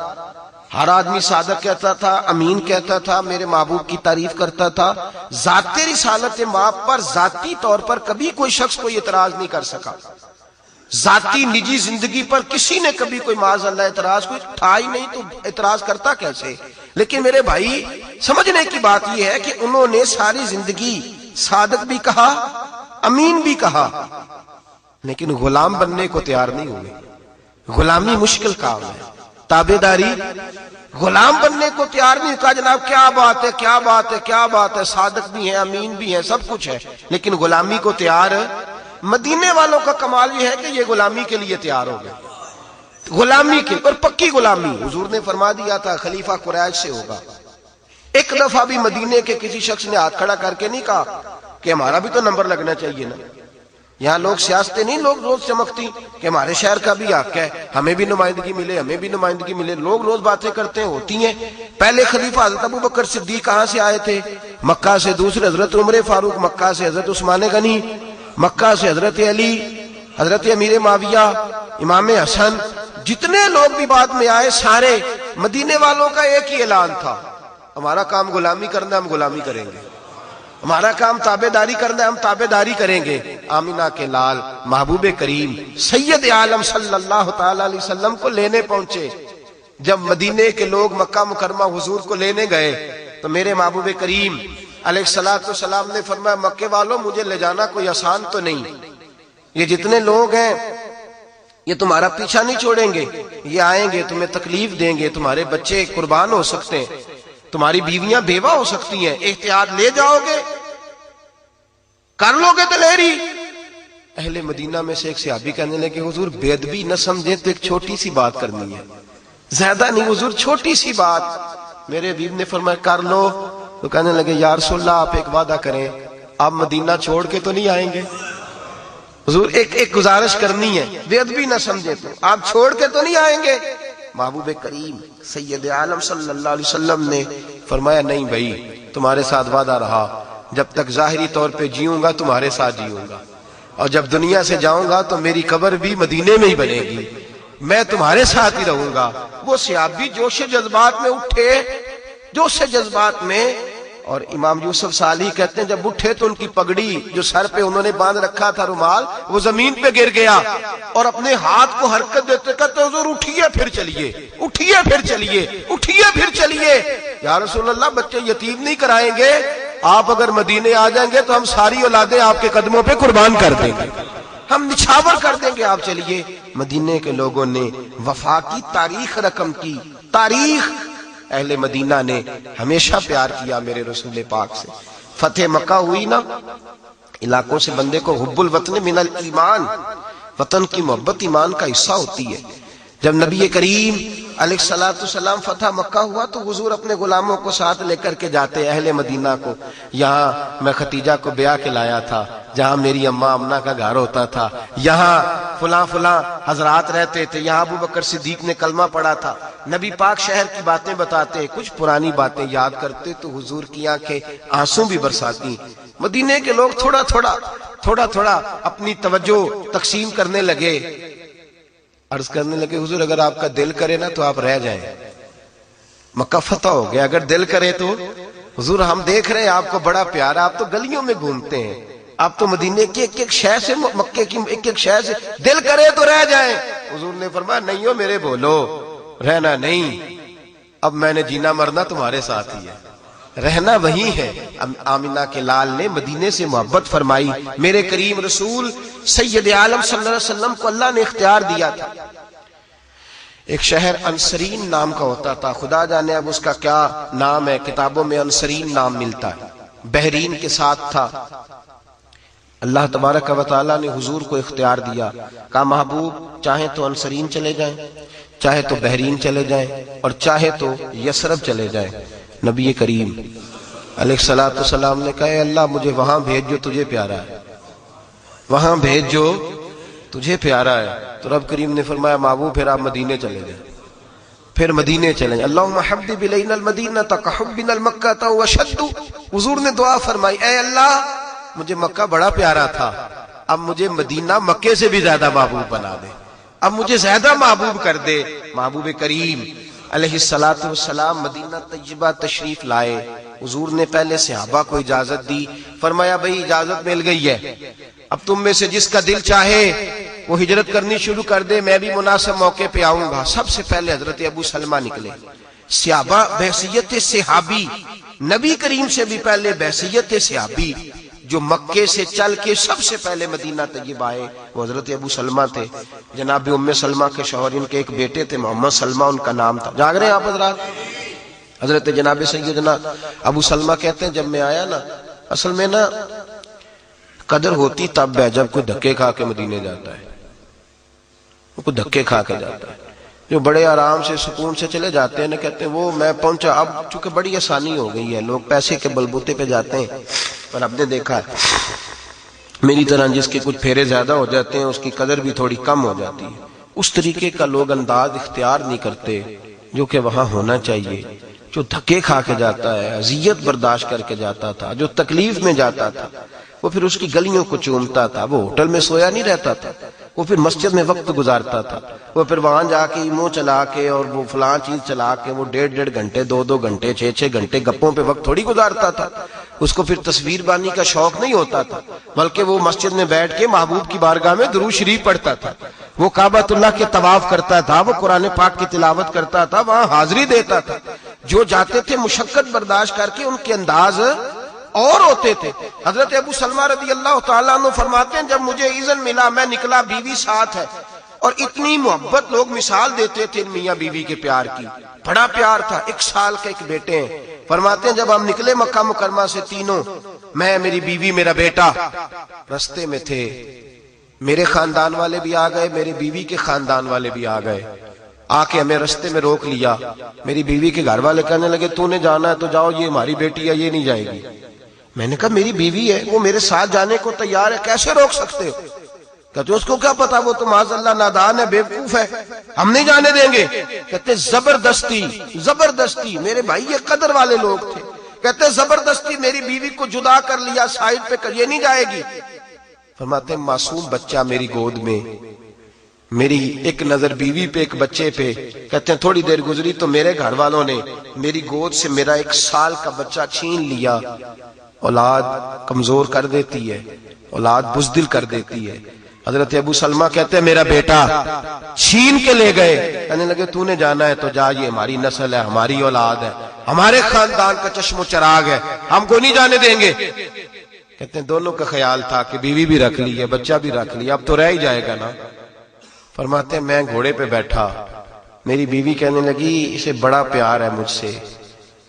ہر آدمی صادق کہتا تھا، امین کہتا تھا، میرے محبوب کی تعریف کرتا تھا، ذات رسالت ماپ پر ذاتی طور پر کبھی کوئی شخص کوئی اعتراض نہیں کر سکا، ذاتی نجی زندگی پر کسی نے کبھی کوئی معاذ اللہ اعتراض کوئی تھا ہی نہیں، تو اعتراض کرتا کیسے؟ لیکن میرے بھائی سمجھنے کی بات یہ ہے کہ انہوں نے ساری زندگی صادق بھی کہا، امین بھی کہا، لیکن غلام بننے کو تیار نہیں ہوئے۔ غلامی مشکل کام ہے، تابعداری، غلام بننے کو تیار نہیں، کہا جناب کیا بات ہے کیا بات ہے کیا بات ہے، صادق بھی ہیں امین بھی ہیں سب کچھ ہے، لیکن غلامی کو تیار۔ مدینے والوں کا کمال یہ ہے کہ یہ غلامی کے لیے تیار ہو گئے، غلامی کے اور پکی غلامی۔ حضور نے فرما دیا تھا خلیفہ قریش سے ہوگا، ایک دفعہ بھی مدینے کے کسی شخص نے ہاتھ کھڑا کر کے نہیں کہا کہ ہمارا بھی تو نمبر لگنا چاہیے نا، یہاں لوگ سیاستیں نہیں لوگ روز چمکتی کہ ہمارے شہر کا بھی حق ہے، ہمیں بھی نمائندگی ملے ہمیں بھی نمائندگی ملے، لوگ روز باتیں کرتے ہیں ہوتی ہیں۔ پہلے خلیفہ حضرت ابو بکر صدیق کہاں سے آئے تھے؟ مکہ سے، دوسرے حضرت عمر فاروق، مکہ سے حضرت عثمان غنی، مکہ سے حضرت علی، حضرت امیر معاویہ، امام حسن، جتنے لوگ بھی بعد میں آئے سارے مدینے والوں کا ایک ہی اعلان تھا، ہمارا کام غلامی کرنا ہم غلامی کریں گے، ہمارا کام تابعداری کرنا ہے ہم تابعداری کریں گے۔ آمینہ کے لال محبوب کریم سید عالم صلی اللہ تعالی علیہ وسلم کو لینے پہنچے، جب مدینے کے لوگ مکہ مکرمہ حضور کو لینے گئے تو میرے محبوب کریم علیہ السلام نے فرمایا مکے والوں مجھے لے جانا کوئی آسان تو نہیں، یہ جتنے لوگ ہیں یہ تمہارا پیچھا نہیں چھوڑیں گے، یہ آئیں گے تمہیں تکلیف دیں گے، تمہارے بچے قربان ہو سکتے ہیں، تمہاری بیویاں بیوہ ہو سکتی ہیں، احتیاط لے جاؤ گے، کر لو گے دلیری۔ اہل مدینہ میں سے ایک صحابی کہنے لگے حضور بے ادبی نہ سمجھیں تو ایک چھوٹی سی بات کرنی ہے، زیادہ نہیں حضور چھوٹی سی بات۔ میرے حبیب نے فرمایا کر لو، تو کہنے لگے یا رسول اللہ آپ ایک وعدہ کریں، آپ مدینہ چھوڑ کے تو نہیں آئیں گے؟ حضور ایک گزارش کرنی ہے، بے ادبی نہ سمجھے تو آپ چھوڑ کے تو نہیں آئیں گے؟ محبوب کریم سید عالم صلی اللہ علیہ وسلم نے فرمایا نہیں بھائی تمہارے ساتھ وعدہ رہا، جب تک ظاہری طور پہ جیوں گا تمہارے ساتھ جیوں گا، اور جب دنیا سے جاؤں گا تو میری قبر بھی مدینے میں ہی بنے گی، میں تمہارے ساتھ ہی رہوں گا۔ وہ صحابی جوش جذبات میں اٹھے، جوش جذبات میں، اور امام یوسف صالح کہتے ہیں جب اٹھے تو ان کی پگڑی جو سر پہ انہوں نے باندھ رکھا تھا رومال وہ زمین پہ گر گیا، اور اپنے ہاتھ کو حرکت دیتے کہتے حضور اٹھیے پھر چلیے، اٹھیے پھر چلیے، اٹھیے پھر چلیے۔ یا رسول اللہ بچے یتیم نہیں کرائیں گے، آپ اگر مدینے آ جائیں گے تو ہم ساری اولادیں آپ کے قدموں پہ قربان کر دیں گے، ہم نچھاور کر دیں گے، آپ چلیے۔ مدینے کے لوگوں نے وفا کی تاریخ رقم کی، تاریخ اہل مدینہ نے ہمیشہ پیار کیا میرے رسول پاک سے۔ فتح مکہ ہوئی نا، علاقوں سے بندے کو حب الوطن من الایمان، وطن کی محبت ایمان کا حصہ ہوتی ہے۔ جب نبی کریم علیہ السلام فتح مکہ ہوا تو حضور اپنے غلاموں کو ساتھ لے کر کے جاتے اہل مدینہ کو، یہاں میں ختیجہ کو بیاہ کے لایا تھا، جہاں میری اماں امنہ کا گھر ہوتا تھا، یہاں فلاں فلاں حضرات رہتے تھے، یہاں ابو بکر صدیق نے کلمہ پڑھا تھا۔ نبی پاک شہر کی باتیں بتاتے، کچھ پرانی باتیں یاد کرتے تو حضور کی آنکھیں آنسو بھی برساتی۔ مدینے کے لوگ تھوڑا تھوڑا اپنی توجہ تقسیم کرنے لگے، عرض کرنے لگے حضور اگر آپ کا دل کرے نا تو آپ رہ جائیں، مکہ فتح ہو گیا، اگر دل کرے تو حضور ہم دیکھ رہے ہیں آپ کو بڑا پیار، آپ تو گلیوں میں گھومتے ہیں، آپ تو مدینے کی ایک ایک شے سے، مکے کی ایک ایک شے سے دل کرے تو رہ جائیں۔ حضور نے فرمایا نہیں ہو میرے بولو، رہنا نہیں، اب میں نے جینا مرنا تمہارے ساتھ ہی ہے، رہنا وہی ہے۔ آمینہ کے لال نے مدینے سے محبت فرمائی۔ میرے کریم رسول سید عالم صلی اللہ علیہ وسلم کو اللہ نے اختیار دیا تھا۔ ایک شہر انصرین نام کا ہوتا تھا، خدا جانے اب اس کا کیا نام ہے، کتابوں میں انصرین نام ملتا ہے، بحرین کے ساتھ تھا۔ اللہ تبارک و تعالیٰ نے حضور کو اختیار دیا، کہا محبوب چاہیں تو انصرین چلے جائیں، چاہے تو بحرین چلے جائیں، اور چاہے تو یثرب چلے جائیں۔ نبی کریم علیہ الصلوۃ والسلام نے کہا اے اللہ مجھے وہاں بھیج جو تجھے پیارا ہے، وہاں بھیج جو تجھے پیارا ہے۔ تو رب کریم نے فرمایا محبوب پھر آپ مدینے چلے جائیں، پھر مدینے چلیں۔ اللہم حبب الینا المدینہ کحبنا المکہ واشد۔ حضور نے دعا فرمائی اے اللہ مجھے مکہ بڑا پیارا تھا، اب مجھے مدینہ مکے سے بھی زیادہ محبوب بنا دے، اب مجھے زیادہ محبوب کر دے۔ محبوب کریم علیہ الصلوۃ والسلام مدینہ طیبہ تشریف لائے۔ حضور نے پہلے صحابہ کو اجازت دی، فرمایا بھئی اجازت مل گئی ہے، اب تم میں سے جس کا دل چاہے وہ ہجرت کرنی شروع کر دے، میں بھی مناسب موقع پہ آؤں گا۔ سب سے پہلے حضرت ابو سلمہ نکلے، صحابہ بحیثیت صحابی، نبی کریم سے بھی پہلے بحیثیت صحابی جو مکے سے چل کے سب سے پہلے مدینہ طیبہ آئے وہ حضرت ابو سلمہ تھے۔ جناب ام سلمہ کے شوہر ان کے ایک بیٹے تھے محمد سلمہ ان کا نام تھا۔ جاگ رہے ہیں آپ حضرات؟ حضرت جناب سیدنا ابو سلمہ کہتے ہیں جب میں آیا نا، اصل میں نا قدر ہوتی تب ہے جب کوئی دھکے کھا کے مدینے جاتا ہے، کوئی دھکے کھا کے جاتا ہے۔ جو بڑے آرام سے سکون سے چلے جاتے ہیں نا، کہتے ہیں وہ میں پہنچا، اب چونکہ بڑی آسانی ہو گئی ہے، لوگ پیسے کے بلبوتے پہ جاتے ہیں، پر اب نے دیکھا ہے میری طرح جس کے کچھ پھیرے زیادہ ہو جاتے ہیں اس کی قدر بھی تھوڑی کم ہو جاتی ہے۔ اس طریقے کا لوگ انداز اختیار نہیں کرتے جو کہ وہاں ہونا چاہیے۔ جو دھکے کھا کے جاتا ہے، اذیت برداشت کر کے جاتا تھا، جو تکلیف میں جاتا تھا، وہ پھر اس کی گلیوں کو چومتا تھا، وہ ہوٹل میں سویا نہیں رہتا تھا، وہ پھر مسجد میں وقت گزارتا تھا، وہ پھر وہاں جا کے ایمو چلا کے اور وہ فلاں چیز چلا کے وہ 1.5 گھنٹے 2 گھنٹے 6 گھنٹے گپوں پہ وقت تھوڑی گزارتا تھا۔ اس کو پھر تصویر بانی کا شوق نہیں ہوتا تھا، بلکہ وہ مسجد میں بیٹھ کے محبوب کی بارگاہ میں درود شریف پڑھتا تھا، وہ کعبۃ اللہ کے طواف کرتا تھا، وہ قرآن پاک کی تلاوت کرتا تھا، وہاں حاضری دیتا تھا۔ جو جاتے تھے مشقت برداشت کر کے ان کے انداز اور ہوتے تھے۔ حضرت ابو سلمہ رضی اللہ تعالیٰ عنہ فرماتے ہیں جب مجھے اذن ملا میں نکلا، بیوی ساتھ ہے، اور اتنی محبت لوگ مثال دیتے تھے میاں بیوی کے پیار کی، بڑا پیار تھا۔ 1 سال کے ایک بیٹے ہیں، فرماتے ہیں جب ہم نکلے مکہ مکرمہ سے تینوں، میں، میری بیوی، میرا بیٹا، رستے میں تھے، میرے خاندان والے بھی آ گئے، میری بیوی کے خاندان والے بھی آ گئے، آ کے ہمیں رستے میں روک لیا۔ میری بیوی کے گھر والے کہنے لگے تو نے جانا ہے تو جاؤ، یہ ہماری بیٹی ہے، یہ نہیں جائے گی۔ میں نے کہا میری بیوی ہے، وہ میرے ساتھ جانے کو تیار ہے، کیسے روک سکتے ہو؟ کہتے اس کو کیا پتا، وہ تو معاذ اللہ نادان ہے، بیوقوف ہے، ہم نہیں جانے دیں گے۔ کہتے زبردستی، میرے بھائی یہ قدر والے لوگ تھے، کہتے زبردستی میری بیوی کو جدا کر لیا، سائڈ پہ کر، یہ نہیں جائے گی۔ فرماتے معصوم بچہ میری گود میں، میری ایک نظر بیوی پہ ایک بچے پہ، کہتے ہیں تھوڑی دیر گزری تو میرے گھر والوں نے میری گود سے میرا 1 سال کا بچہ چھین لیا۔ اولاد کمزور کر دیتی ہے، اولاد بزدل کر دیتی ہے۔ حضرت ابو سلمہ کہتے ہیں میرا بیٹا چھین کے لے گئے، کہنے لگے تو نے جانا ہے تو جا، یہ ہماری نسل ہے، ہماری اولاد ہے، ہمارے خاندان کا چشم و چراغ ہے، ہم کو نہیں جانے دیں گے۔ کہتے ہیں دونوں کا خیال تھا کہ بیوی بھی رکھ لی ہے، بچہ بھی رکھ لیا، اب تو رہ ہی جائے گا نا۔ فرماتے ہیں میں گھوڑے پہ بیٹھا، میری بیوی کہنے لگی اسے بڑا پیار ہے مجھ سے،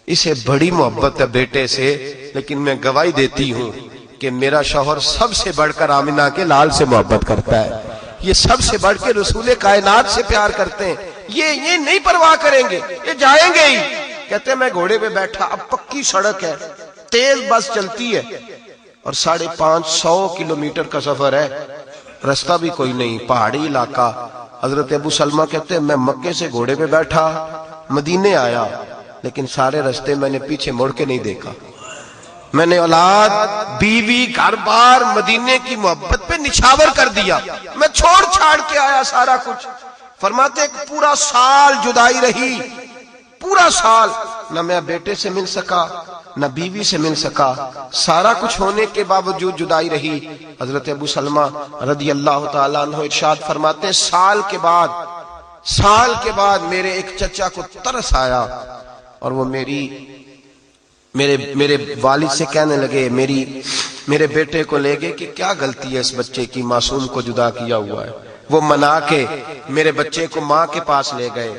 اسے بڑی محبت ہے بیٹے سے، لیکن میں گواہی دیتی ہوں کہ میرا شوہر سب سے بڑھ کر آمنہ کے لال سے محبت کرتا ہے، یہ سب سے بڑھ کے رسول کائنات سے پیار کرتے ہیں، یہ نہیں پرواہ کریں گے، یہ جائیں گے ہی۔ کہتے ہیں میں گھوڑے پہ بیٹھا، اب پکی سڑک ہے، تیز بس چلتی ہے، اور 550 کلومیٹر کا سفر ہے، رستہ بھی کوئی نہیں، پہاڑی علاقہ۔ حضرت ابو سلمہ کہتے ہیں میں مکے سے گھوڑے پہ بیٹھا مدینے آیا، لیکن سارے رستے میں نے پیچھے مڑ کے نہیں دیکھا، میں نے اولاد، بیوی، گھر بار، مدینے کی محبت پہ نچھاور کر دیا، میں چھوڑ چھاڑ کے آیا سارا کچھ۔ فرماتے ایک پورا سال جدائی رہی، پورا سال، نہ میں بیٹے سے مل سکا، نہ بیوی سے مل سکا، سارا کچھ ہونے کے باوجود جدائی رہی۔ حضرت ابو سلمہ رضی اللہ تعالیٰ عنہ ارشاد فرماتے ہیں سال کے بعد میرے ایک چچا کو ترس آیا، اور وہ میرے والد سے کہنے لگے، میرے بیٹے کو لے گئے کہ کیا غلطی ہے اس بچے کی، معصوم کو جدا کیا ہوا ہے۔ وہ منا کے میرے بچے کو ماں کے پاس لے گئے.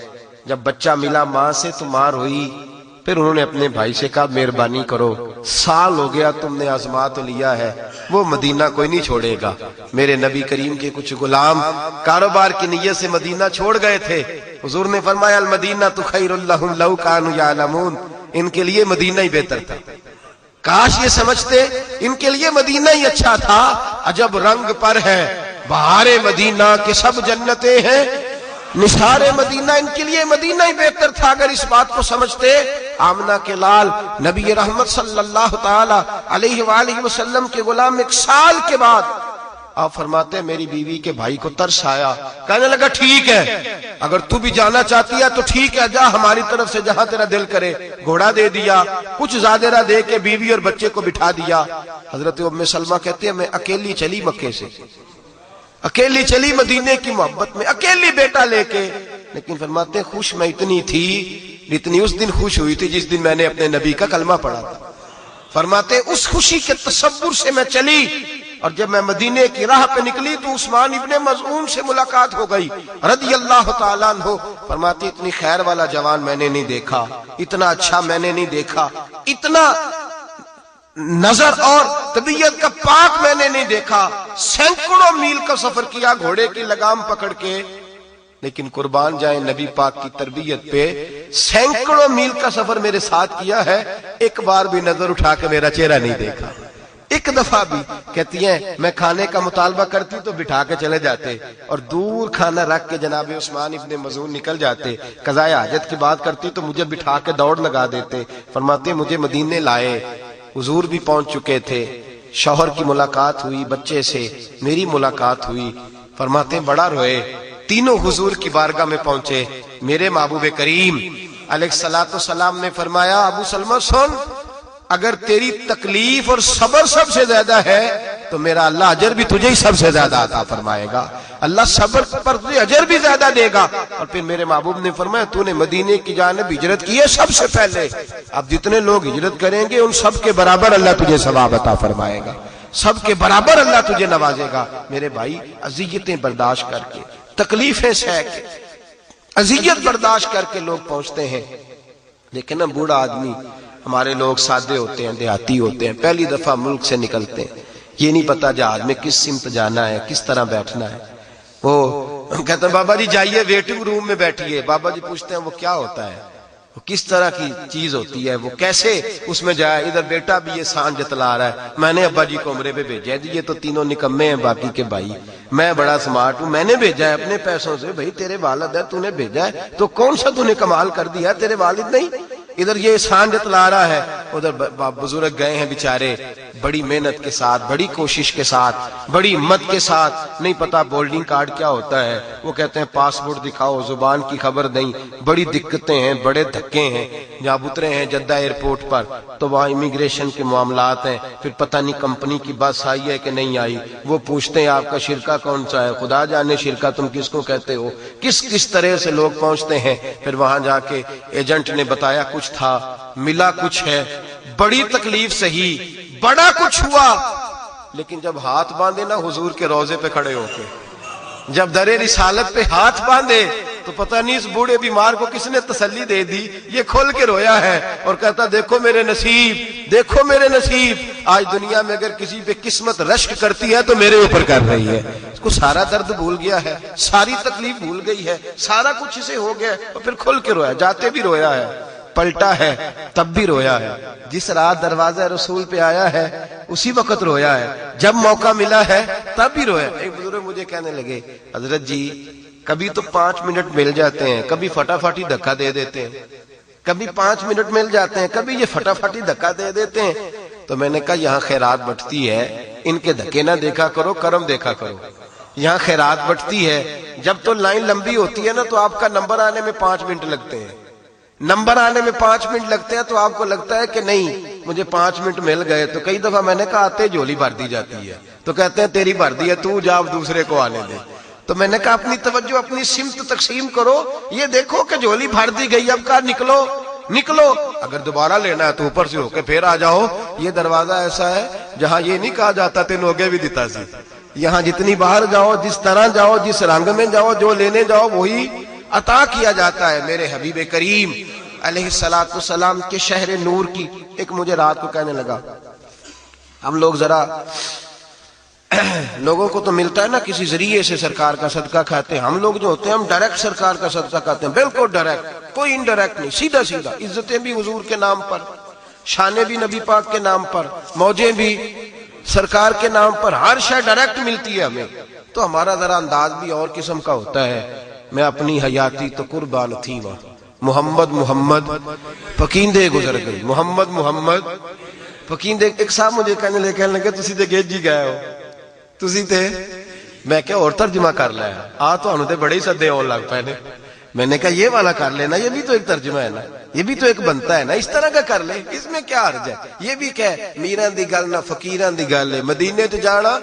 جب بچہ ملا ماں سے تو مار ہوئی. پھر انہوں نے اپنے بھائی سے کہا مہربانی کرو، سال ہو گیا تم نے آزما تو لیا ہے، وہ مدینہ کوئی نہیں چھوڑے گا. میرے نبی کریم کے کچھ غلام کاروبار کی نیت سے مدینہ چھوڑ گئے تھے. حضور نے فرمایا المدینہ تو خیر لہم لو کانوا یعلمون، ان کے لیے مدینہ ہی بہتر تھا. کاش یہ سمجھتے ان کے لیے مدینہ ہی اچھا تھا. عجب رنگ پر ہے بہار مدینہ کے سب جنتیں ہیں، نثار مدینہ ان کے لیے مدینہ ہی بہتر تھا. اگر اس بات کو سمجھتے، آمنہ کے لال نبی رحمت صلی اللہ تعالی علیہ وآلہ وسلم کے غلام 1 سال کے بعد آپ فرماتے ہیں میری بیوی کے بھائی کو ترس آیا، کہنے لگا ٹھیک ہے اگر تو بھی جانا چاہتی ہے تو ٹھیک ہے، جا ہماری طرف سے جہاں تیرا دل کرے. گھوڑا دے دیا، کچھ زادرہ دے کے بیوی اور بچے کو بٹھا دیا. حضرت ام سلمہ کہتے ہیں میں اکیلی چلی مکے سے، اکیلی چلی مدینے کی محبت میں، اکیلی بیٹا لے کے. لیکن فرماتے ہیں خوش میں اتنی تھی جتنی اس دن خوش ہوئی تھی جس دن میں نے اپنے نبی کا کلمہ پڑھا تھا. فرماتے ہیں اس خوشی کے تصور سے میں چلی، اور جب میں مدینے کی راہ پہ نکلی تو عثمان ابن مظعون سے ملاقات ہو گئی رضی اللہ تعالیٰ عنہ. فرماتے اتنی خیر والا جوان میں نے نہیں دیکھا، اتنا اچھا میں نے نہیں دیکھا، اتنا نظر اور طبیعت کا پاک میں نے نہیں دیکھا. سینکڑوں میل کا سفر کیا گھوڑے کی لگام پکڑ کے، لیکن قربان جائیں نبی پاک کی تربیت پہ، سینکڑوں میل کا سفر میرے ساتھ کیا ہے، ایک بار بھی نظر اٹھا کے میرا چہرہ نہیں دیکھا. ایک دفعہ بھی. کہتی ہیں میں کھانے کا مطالبہ کرتی تو بٹھا کے چلے جاتے، اور دور کھانا رکھ کے جناب عثمان ابن مظعون نکل جاتے. قضاء حاجت کی بات کرتی تو مجھے بٹھا کے دوڑ لگا دیتے. فرماتے مجھے مدینے لائے، حضور بھی پہنچ چکے تھے، شوہر کی ملاقات ہوئی، بچے سے میری ملاقات ہوئی. فرماتے بڑا روئے. تینوں حضور کی بارگاہ میں پہنچے. میرے محبوب کریم علیہ الصلوۃ والسلام نے فرمایا ابو سلمہ سن، اگر تیری تکلیف اور صبر سب سے زیادہ ہے تو میرا اللہ اجر بھی تجھے ہی سب سے زیادہ عطا فرمائے گا. اللہ صبر پر تجھے اجر بھی زیادہ دے گا. اور پھر میرے محبوب نے فرمایا تو نے مدینے کی جانب ہجرت کی ہے سب سے پہلے، اب جتنے لوگ ہجرت کریں گے ان سب کے برابر اللہ تجھے ثواب عطا فرمائے گا، سب کے برابر اللہ تجھے نوازے گا. میرے بھائی اذیتیں برداشت کر کے، تکلیفیں سہ کے، اذیت برداشت کر کے لوگ پہنچتے ہیں. لیکن نا بوڑھا آدمی، ہمارے لوگ سادے ہوتے ہیں، دیہاتی ہوتے ہیں، پہلی دفعہ ملک سے نکلتے ہیں، یہ نہیں پتا جہاز میں کس سمت جانا ہے، کس طرح بیٹھنا ہے. وہ کہتے ہیں بابا جی جائیے ویٹنگ روم میں بیٹھیے. بابا جی پوچھتے ہیں وہ کیا ہوتا ہے، وہ کس طرح کی چیز ہوتی ہے، وہ کیسے اس میں جائے. ادھر بیٹا بھی یہ سان جتلا رہا ہے، میں نے ابا جی کو عمرے پہ بھیجا ہے. یہ تو تینوں نکمے ہیں باقی کے بھائی، میں بڑا سمارٹ ہوں، میں نے بھیجا ہے اپنے پیسوں سے. بھائی تیرے والد ہے، تو نے بھیجا ہے تو کون سا تو نے کمال کر دیا، تیرے والد نہیں. ادھر یہ سان جتلا رہا ہے، ادھر بزرگ گئے ہیں بیچارے بڑی محنت کے ساتھ، بڑی کوشش کے ساتھ، بڑی ہمت کے ساتھ. نہیں پتا بولڈنگ کارڈ کیا ہوتا ہے، وہ کہتے ہیں پاسپورٹ دکھاؤ، زبان کی خبر نہیں، بڑی دقتیں ہیں، بڑے دھکے ہیں. جب اترے ہیں جدہ ایئرپورٹ پر تو وہاں امیگریشن کے معاملات ہیں. پھر پتہ نہیں کمپنی کی بس آئی ہے کہ نہیں آئی، وہ پوچھتے ہیں آپ کا شرکہ کون سا ہے، خدا جانے شرکہ تم کس کو کہتے ہو. کس کس طرح سے لوگ پہنچتے ہیں. پھر وہاں جا کے ایجنٹ نے بتایا کچھ تھا، ملا کچھ ہے، بڑی تکلیف سہی، بڑا کچھ ہوا. لیکن جب ہاتھ باندھے نا حضور کے روضے پہ کھڑے ہو کے، جب در رسالت پہ ہاتھ باندھے تو پتہ نہیں اس بوڑھے بیمار کو کس نے تسلی دے دی. یہ کھول کے رویا ہے اور کہتا دیکھو میرے نصیب، دیکھو میرے نصیب. آج دنیا میں اگر کسی پہ قسمت رشک کرتی ہے تو میرے اوپر کر رہی ہے. اس کو سارا درد بھول گیا ہے، ساری تکلیف بھول گئی ہے، سارا کچھ اسے ہو گیا اور پھر کھول کے رویا. جاتے بھی رویا ہے، پلٹا ہے تب بھی رویا ہے، جس رات دروازہ رسول پہ آیا ہے اسی وقت رویا ہے، جب موقع ملا ہے تب بھی رویا. ایک بزرگ مجھے کہنے لگے حضرت جی کبھی تو 5 منٹ مل جاتے ہیں، کبھی فٹافٹی دھکا دے دیتے ہیں، کبھی 5 منٹ مل جاتے ہیں، کبھی یہ فٹافٹی دھکا دے دیتے ہیں. تو میں نے کہا یہاں خیرات بٹتی ہے، ان کے دھکے نہ دیکھا کرو، کرم دیکھا کرو. یہاں خیرات بٹتی ہے، جب تو لائن لمبی ہوتی ہے نا تو آپ کا نمبر آنے میں 5 منٹ لگتے ہیں، نمبر آنے میں 5 منٹ لگتے ہیں تو آپ کو لگتا ہے کہ نہیں مجھے 5 منٹ مل گئے. تو کئی دفعہ میں نے کہا آتے جھولی بھر دی جاتی ہے، تو کہتے ہیں تیری بھر دی ہے تو جا اب دوسرے کو آنے دے. تو میں نے کہا اپنی توجہ اپنی سمت تقسیم کرو، یہ دیکھو کہ جھولی بھر دی گئی، اب کہا نکلو نکلو، اگر دوبارہ لینا ہے تو اوپر سے ہو کے پھر آ جاؤ. یہ دروازہ ایسا ہے جہاں یہ نہیں کہا جاتا تین ہوگے بھی دیتا سی، یہاں جتنی باہر جاؤ، جس طرح جاؤ، جس رنگ میں جاؤ، جو لینے جاؤ وہی عطا کیا جاتا ہے۔ میرے حبیب کریم علیہ السلام کے شہر نور کی ایک مجھے رات کو کہنے لگا، ہم لوگ ذرا لوگوں کو تو ملتا ہے نا کسی ذریعے سے سرکار کا صدقہ کھاتے ہیں، ہم لوگ جو ہوتے ہیں ہم ڈائریکٹ سرکار کا صدقہ کھاتے ہیں، بالکل ڈائریکٹ، کوئی انڈائریکٹ نہیں، سیدھا سیدھا، عزتیں بھی حضور کے نام پر، شانیں بھی نبی پاک کے نام پر، موجیں بھی سرکار کے نام پر، ہر شے ڈائریکٹ ملتی ہے ہمیں۔ تو ہمارا ذرا انداز بھی اور قسم کا ہوتا ہے۔ میں اپنی حیاتی تو قربان تھی وہاں، محمد محمد پکیندے گزر گئی، محمد محمد پکیندے۔ ایک صاحب مجھے کہنے لگے تسی تے گیج جی گئے ہو، تسی تے، میں کیا اور ترجمہ کر لیا، تو انہوں تے بڑے ہی سدے اور لگ پائے نے۔ میں نے کہا یہ والا کر لینا، یہ بھی تو ایک ترجمہ ہے نا، یہ بھی تو ایک بنتا ہے نا، اس طرح کا کر لے، اس میں کیا حرج ہے؟ یہ بھی کہ میران دی گل نہ فقیران دی گل ہے، مدینے تے جانا۔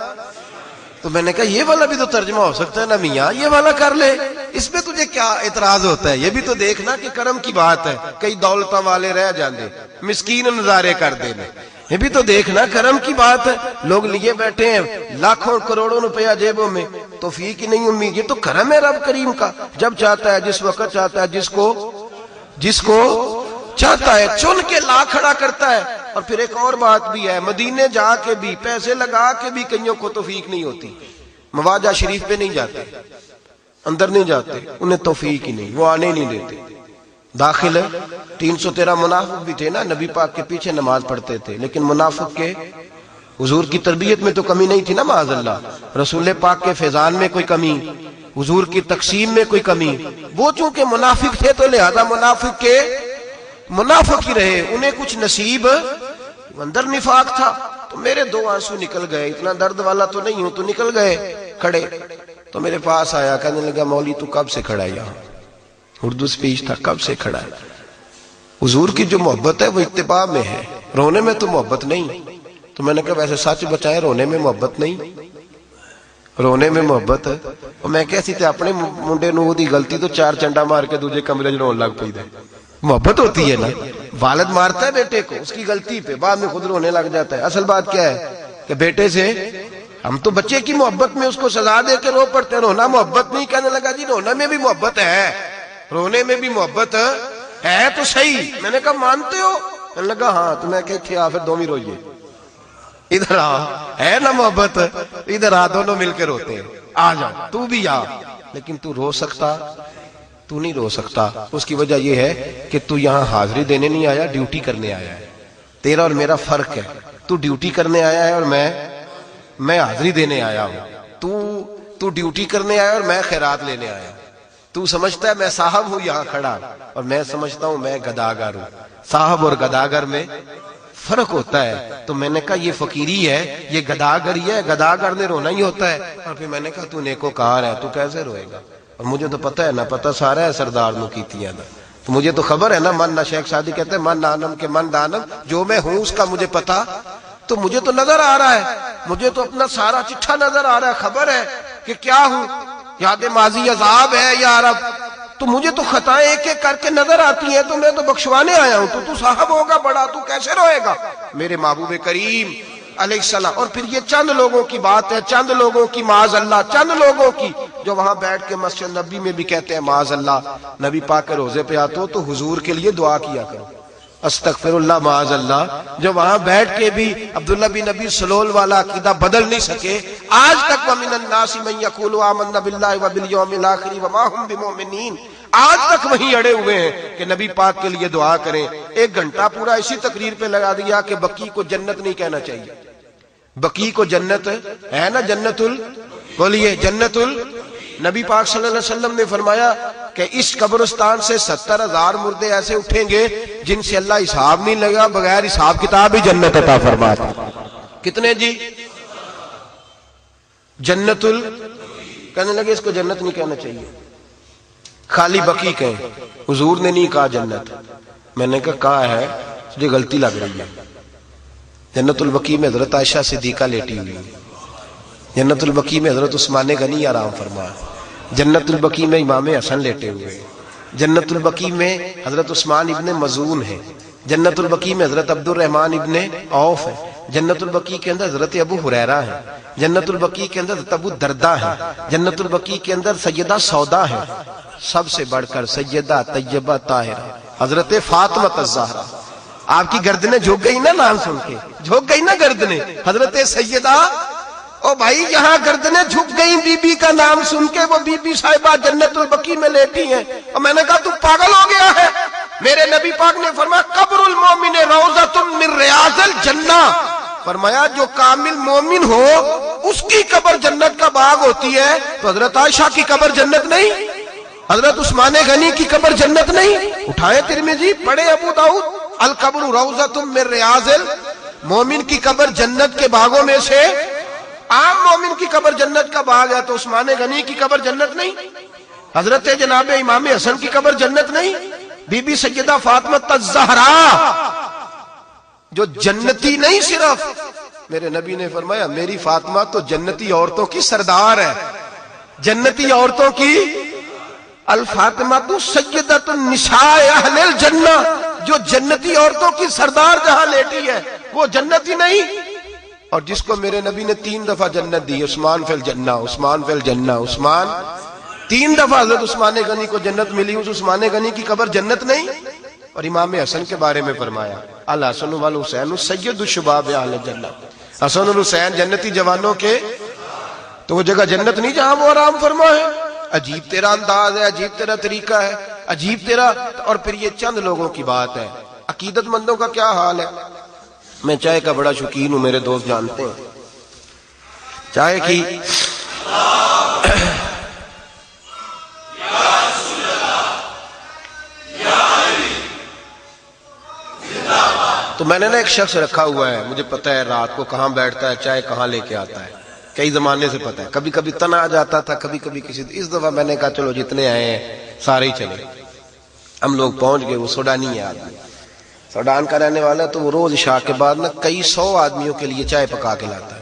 تو میں نے کہا یہ والا بھی تو ترجمہ ہو سکتا ہے نا میاں، یہ والا کر لے، اس میں تجھے کیا اعتراض ہوتا ہے؟ یہ بھی تو دیکھنا کہ کرم کی بات ہے، کئی دولتاں والے رہ جاندے، مسکین نظارے کر دینے، یہ بھی تو دیکھنا کرم کی بات ہے۔ لوگ لیے بیٹھے ہیں لاکھوں کروڑوں روپیہ جیبوں میں، توفیق ہی نہیں امید، یہ تو کرم ہے رب کریم کا، جب چاہتا ہے، جس وقت چاہتا ہے، جس کو چاہتا ہے چن کے لا کھڑا کرتا ہے۔ اور پھر ایک اور بات بھی ہے، مدینے جا کے بھی پیسے لگا کے بھی کئیوں کو توفیق نہیں ہوتی، مواجہ شریف پہ نہیں جاتے، اندر نہیں جاتے، انہیں توفیق ہی نہیں، وہ آنے نہیں دیتے۔ داخل 313 منافق بھی تھے نا، نبی پاک کے پیچھے نماز پڑھتے تھے، لیکن منافق کے حضور کی تربیت میں تو کمی نہیں تھی نا، معاذ اللہ، رسول پاک کے فیضان میں کوئی کمی، حضور کی تقسیم میں کوئی کمی، وہ چونکہ منافق تھے تو لہذا منافق کے منافق ہی رہے، انہیں کچھ نصیب اندر نفاق تھا۔ تو میرے دو آنسو نکل گئے، اتنا درد والا تو نہیں ہوں، تو نکل گئے کھڑے۔ تو میرے پاس آیا، کہنے لگا مولوی تو کب سے کھڑا ہے یہاں؟ اردو سپیچ تھا، کب سے کھڑا ہے؟ حضور کی جو محبت ہے وہ اتباع میں ہے، رونے میں تو محبت نہیں۔ تو میں نے کہا ویسے سچ بچائیں، رونے میں محبت نہیں، رونے میں محبت ہے۔ اور میں کہتی تھے اپنے منڈے نو دی غلطی تو چار چنڈا مار کے دوجے کمرے رون لگ پئی دے، محبت ہوتی ہے نا، والد مارتا ہے بیٹے کو اس کی غلطی پہ، بعد میں خود رونے لگ جاتا ہے۔ اصل بات کیا ہے کہ بیٹے سے ہم تو بچے کی محبت میں اس کو سزا دے کے رو پڑتے ہیں، رونا محبت نہیں۔ کہنے لگا جی رونا میں بھی محبت ہے، رونے میں بھی محبت ہے تو صحیح۔ میں نے کہا مانتے ہو؟ کہنے لگا ہاں۔ تو میں کہتے پھر دومی روئیے، ادھر آ، ہے نا محبت، ادھر آ، دونوں مل کے روتے ہیں، آ جاؤ تو بھی آ۔ لیکن تو رو سکتا، تو نہیں رو سکتا، اس کی وجہ یہ ہے کہ تو یہاں حاضری دینے نہیں آیا، ڈیوٹی کرنے آیا ہے۔ تیرا اور میرا فرق ہے، تو ڈیوٹی کرنے آیا ہے اور میں حاضری دینے آیا ہوں۔ تو ڈیوٹی کرنے آیا اور میں خیرات لینے آیا ہوں۔ تو سمجھتا ہے میں صاحب ہوں یہاں کھڑا، اور میں سمجھتا ہوں میں گداگر ہوں۔ صاحب اور گداگر میں فرق ہوتا ہے۔ تو میں نے کہا یہ فقیری ہے، یہ گداگری ہے، گداگر نے رونا ہی ہوتا ہے۔ اور پھر میں نے کہا تو نیکوکار ہے، تو کیسے روئے گا؟ اور مجھے تو پتہ ہے نا، پتہ سارا ہے سردار نو کیتیاں دا، تو مجھے تو خبر ہے نا، من نہ شیخ سعدی کہتے ہیں من دانم کے من دانم، جو میں ہوں اس کا مجھے پتہ، تو مجھے تو نظر آ رہا ہے، مجھے تو اپنا سارا چٹھا نظر آ رہا ہے، خبر ہے کہ کیا ہوں، یاد ماضی عذاب ہے یا رب، تو مجھے تو خطائیں ایک ایک کر کے نظر آتی ہیں، تو میں تو بخشوانے آیا ہوں، تو صاحب ہوگا بڑا، تو کیسے روئے گا؟ میرے محبوب کریم علیہ السلام۔ اور پھر یہ چند لوگوں کی بات ہے، چند لوگوں کی، معاذ اللہ چند لوگوں کی، جو وہاں بیٹھ کے مسجد نبی میں بھی کہتے ہیں معاذ اللہ، نبی پاک کے روزے پہ آتے ہو تو حضور کے لیے دعا کیا کرو، استغفر اللہ معاذ اللہ، جو وہاں بیٹھ کے بھی عبداللہ بن نبی سلول والا عقیدہ بدل نہیں سکے آج تک۔ وَمِنَ النَّاسِ مَن يَقُولُ آمَنَّا بِاللَّهِ وَبِالْيَوْمِ الْآخِرِ وَمَا هُمْ بِمُؤْمِنِينَ، آج تک وہیں اڑے ہوئے ہیں کہ نبی پاک کے لیے دعا کریں۔ ایک گھنٹہ پورا اسی تقریر پہ لگا دیا کہ بقی کو جنت نہیں کہنا چاہیے، بقی کو جنت ہے نا، جنت بولیے جنت نبی پاک صلی اللہ علیہ وسلم نے فرمایا کہ اس قبرستان سے 70,000 مردے ایسے اٹھیں گے جن سے اللہ حساب نہیں لگا، بغیر حساب کتاب ہی جنت عطا فرماتا۔ کتنے جی؟ جنت کہنے لگے اس کو جنت نہیں کہنا چاہیے، خالی بقی کہیں، حضور نے نہیں کہا جنت۔ میں نے کہا ہے تجھے غلطی لگ رہی ہے، جنت البقیع میں حضرت عائشہ صدیقہ لیٹی ہوئی، جنت البقیع میں حضرت عثمان غنی آرام فرما، جنت البقیع میں امام حسن لیٹے ہوئے، جنت البقیع میں حضرت عثمان ابن مظعون ہے، جنت البقیع میں حضرت عبد الرحمن ابن عوف ہے، جنت البقیع کے اندر حضرت ابو ہریرہ ہے، جنت البقیع کے اندر حضرت ابو درداء ہے، جنت البقیع کے اندر سیدہ سودا ہے، سب سے بڑھ کر سیدہ طیبہ طاہرہ حضرت فاطمہ الزہرا۔ آپ کی گردنیں جھک گئی نا نام سن کے، جھک گئی نا گردنیں، حضرت سیدہ، او بھائی یہاں گردنیں جھک گئی بی بی کا نام سن کے، وہ بی بی صاحبہ جنت البقیع میں لیٹی ہیں، اور میں نے کہا تو پاگل ہو گیا ہے؟ میرے نبی پاک نے فرمایا قبر المومن روضۃ من ریاض الجنہ، فرمایا جو کامل مومن ہو اس کی قبر جنت کا باغ ہوتی ہے، تو حضرت عائشہ کی قبر جنت نہیں؟ حضرت عثمان غنی کی قبر جنت نہیں؟ اٹھائے ترمذی، پڑھے ابو داؤد، القبر روضۃ من ریاض المومن کی قبر جنت کے باغوں میں سے، عام مومن کی قبر جنت کا باغ ہے، تو عثمان غنی کی قبر جنت نہیں؟ حضرت جناب امام حسن کی قبر جنت نہیں؟ بی بی سیدہ فاطمہ الزہرا جو جنتی نہیں، صرف میرے نبی نے فرمایا میری فاطمہ تو جنتی عورتوں کی سردار ہے، جنتی عورتوں کی، الفاطمہ تو سیدۃ النساء اہل الجنہ، جو جنتی عورتوں کی سردار جہاں لیٹی ہے وہ جنتی نہیں؟ اور جس کو میرے نبی نے 3 دفعہ جنت دی، عثمان فی الجنہ، عثمان فی الجنہ، عثمان، 3 دفعہ حضرت عثمان غنی کو جنت ملی، اس عثمان غنی کی قبر جنت نہیں؟ اور امام حسن کے بارے میں فرمایا الحسن والحسین سید الشباب اہل الجنہ، حسن اور حسین جنتی جوانوں کے، تو وہ جگہ جنت نہیں جہاں وہ آرام فرما ہے؟ عجیب تیرا انداز ہے، عجیب تیرا طریقہ ہے، عجیب تیرا، اور پھر یہ چند لوگوں کی بات ہے، عقیدت مندوں کا کیا حال ہے؟ میں چائے کا بڑا شوقین ہوں، میرے دوست جانتے ہیں چائے کی، تو میں نے نا ایک شخص رکھا ہوا ہے، مجھے پتہ ہے رات کو کہاں بیٹھتا ہے، چائے کہاں لے کے آتا ہے، کئی زمانے سے پتہ ہے، کبھی کبھی تنا آ جاتا تھا، کبھی کبھی کسی، اس دفعہ میں نے کہا چلو جتنے آئے ہیں سارے ہی چلے، ہم لوگ پہنچ گئے، وہ سوڈانی ہے آدمی، سوڈان کا رہنے والا ہے، تو وہ روز عشاء کے بعد نا کئی 100 آدمیوں کے لیے چائے پکا کے لاتا ہے،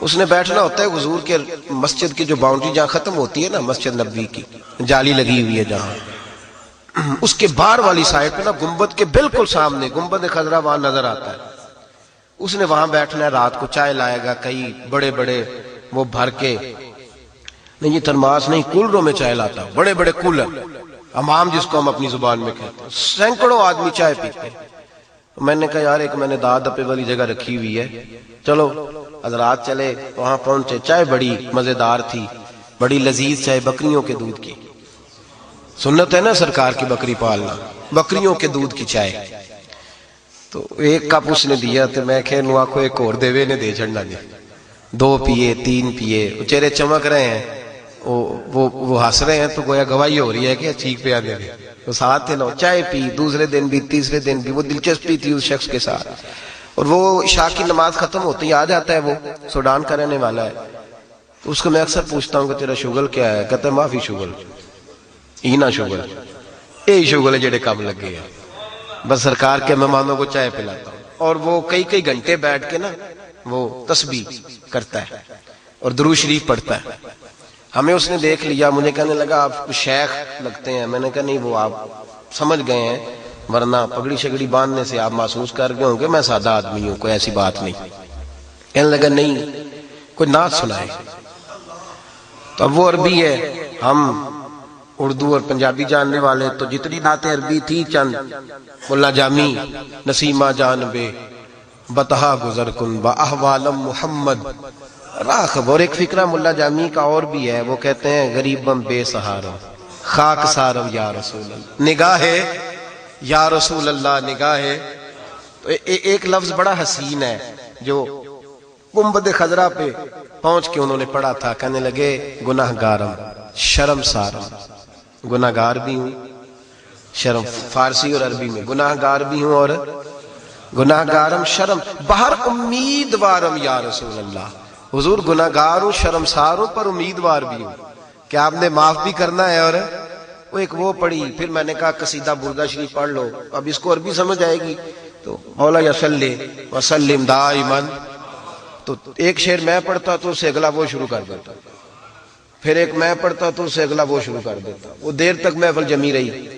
اس نے بیٹھنا ہوتا ہے حضور کے مسجد کی جو باؤنڈری جہاں ختم ہوتی ہے نا، مسجد نبوی کی جالی لگی ہوئی ہے جہاں، اس کے باہر والی سائڈ پہ نا گنبد کے بالکل سامنے گنبد خضرا وہاں نظر آتا ہے، اس نے وہاں بیٹھنا ہے، رات کو چائے لائے گا، کئی بڑے بڑے وہ بھر کے، نہیں یہ ترماس نہیں، کولروں میں چائے لاتا، بڑے بڑے کولر، امام جس کو ہم اپنی زبان میں کہتے ہیں، سینکڑوں آدمی چائے پیتے ہیں۔ میں نے کہا یار ایک میں نے داد دپے والی جگہ رکھی ہوئی ہے، چلو حضرات چلے، وہاں پہنچے، چائے بڑی مزیدار تھی، بڑی لذیذ چائے، بکریوں کے دودھ کی، سنت ہے نا سرکار کی بکری پالنا، بکریوں کے دودھ کی چائے، تو ایک کپ اس نے دیا، تو میں کہ نو آنکھوں ایک اور دے وے نے دے چڑھنا جی، 2 پیے 3 پیے، وہ چہرے چمک رہے ہیں، وہ ہنس رہے ہیں، تو گویا گواہی ہو رہی ہے کہ ٹھیک پہ آنے دے، وہ ساتھ تھے نا، چائے پی، دوسرے دن بھی تیسرے دن بھی، وہ دلچسپی تھی اس شخص کے ساتھ، اور وہ عشاء کی نماز ختم ہوتی آ جاتا ہے، وہ سوڈان کا رہنے والا ہے، تو اس کو میں اکثر پوچھتا ہوں کہ تیرا شغل کیا ہے، کہتا ہے معافی شغل، اینا شغل، یہی شغل ہے جڑے کام لگے ہیں، بس سرکار کے مہمانوں کو چائے پلاتا ہوں، اور وہ کئی گھنٹے بیٹھ کے نا وہ تسبیح کرتا ہے اور درود شریف پڑھتا ہے۔ ہمیں اس نے دیکھ لیا، مجھے کہنے لگا آپ شیخ لگتے ہیں، میں نے کہا نہیں وہ آپ سمجھ گئے ہیں، ورنہ پگڑی شگڑی باندھنے سے آپ محسوس کر گئے ہوں کہ میں سادہ آدمی ہوں، کوئی ایسی بات نہیں۔ کہنے لگا نہیں کوئی نعت سنائے، تو اب وہ عربی ہے، ہم اردو اور پنجابی جاننے والے، تو جتنی نعتیں عربی تھی چند، ملا جامی نسیمہ جانبے بتہا گزر کن با احوالم محمد راخب، اور ایک فکرہ ملا جامی کا اور بھی ہے، وہ کہتے ہیں غریبم بے سہارا خاک سارو یا رسول اللہ، نگاہ یا رسول اللہ، نگاہ، تو ایک لفظ بڑا حسین ہے جو گنبد خضرا پہ پہنچ کے انہوں نے پڑھا تھا، کہنے لگے گناہ گارم شرم سارم، گناہ گار بھی ہوں، شرم فارسی اور عربی میں، گناہ گار بھی ہوں اور گناہ گارم شرم، باہر امیدوارم یا رسول اللہ، حضور گناہ گار ہوں، شرمسار ہوں، پر امیدوار بھی ہوں کہ آپ نے معاف بھی کرنا ہے۔ اور وہ ایک وہ پڑھی، پھر میں نے کہا قصیدہ بردہ شریف پڑھ لو، اب اس کو عربی سمجھ آئے گی، تو مولا یصلی وسلم دائما، تو ایک شعر میں پڑھتا تو اس سے اگلا وہ شروع کر دیتا، پھر ایک میں پڑھتا تو اس سے اگلا وہ شروع کر دیتا، وہ دیر تک محفل جمی رہی۔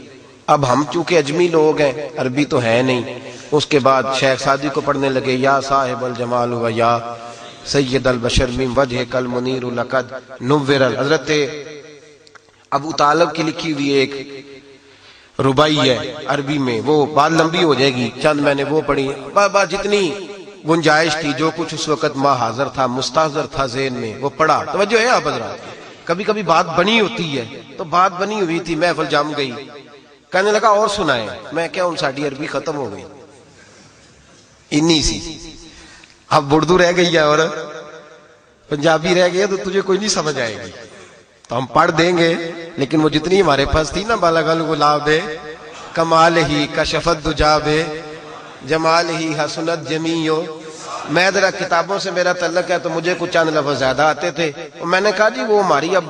اب ہم چونکہ اجمی لوگ ہیں، عربی تو ہے نہیں، اس کے بعد شیخ سعدی کو پڑھنے لگے یا صاحب الجمال و یا سید البشر من وجہ کل منیر لقد نور. حضرت ابو طالب کی لکھی ہوئی ایک ربائی ہے عربی میں، وہ بات لمبی ہو جائے گی، چند میں نے وہ پڑھی، جتنی گنجائش تھی، جو کچھ اس وقت ما حاضر تھا، مستحضر تھا ذہن میں، وہ پڑھا. توجہ ہے آپ حضرات؟ کبھی کبھی بات بنی ہوتی ہے، تو بات بنی ہوئی تھی، محفل جم گئی، کہنے لگا اور سنائیں. میں کیا ان ساڑھی عربی ختم ہو گئی انی سی، اب اردو رہ گئی ہے اور پنجابی رہ گئی ہے، تو تجھے کوئی نہیں سمجھ آئے گی. تو ہم پڑھ دیں گے، لیکن وہ جتنی ہمارے پاس تھی نا، بالغل غلاب کمال ہی کشفت دجاب جمال ہی حسنت جمیع. میں ذرا کتابوں سے میرا تعلق ہے تو مجھے کچھ چند لفظ زیادہ آتے تھے، میں نے کہا جی وہ ہماری اب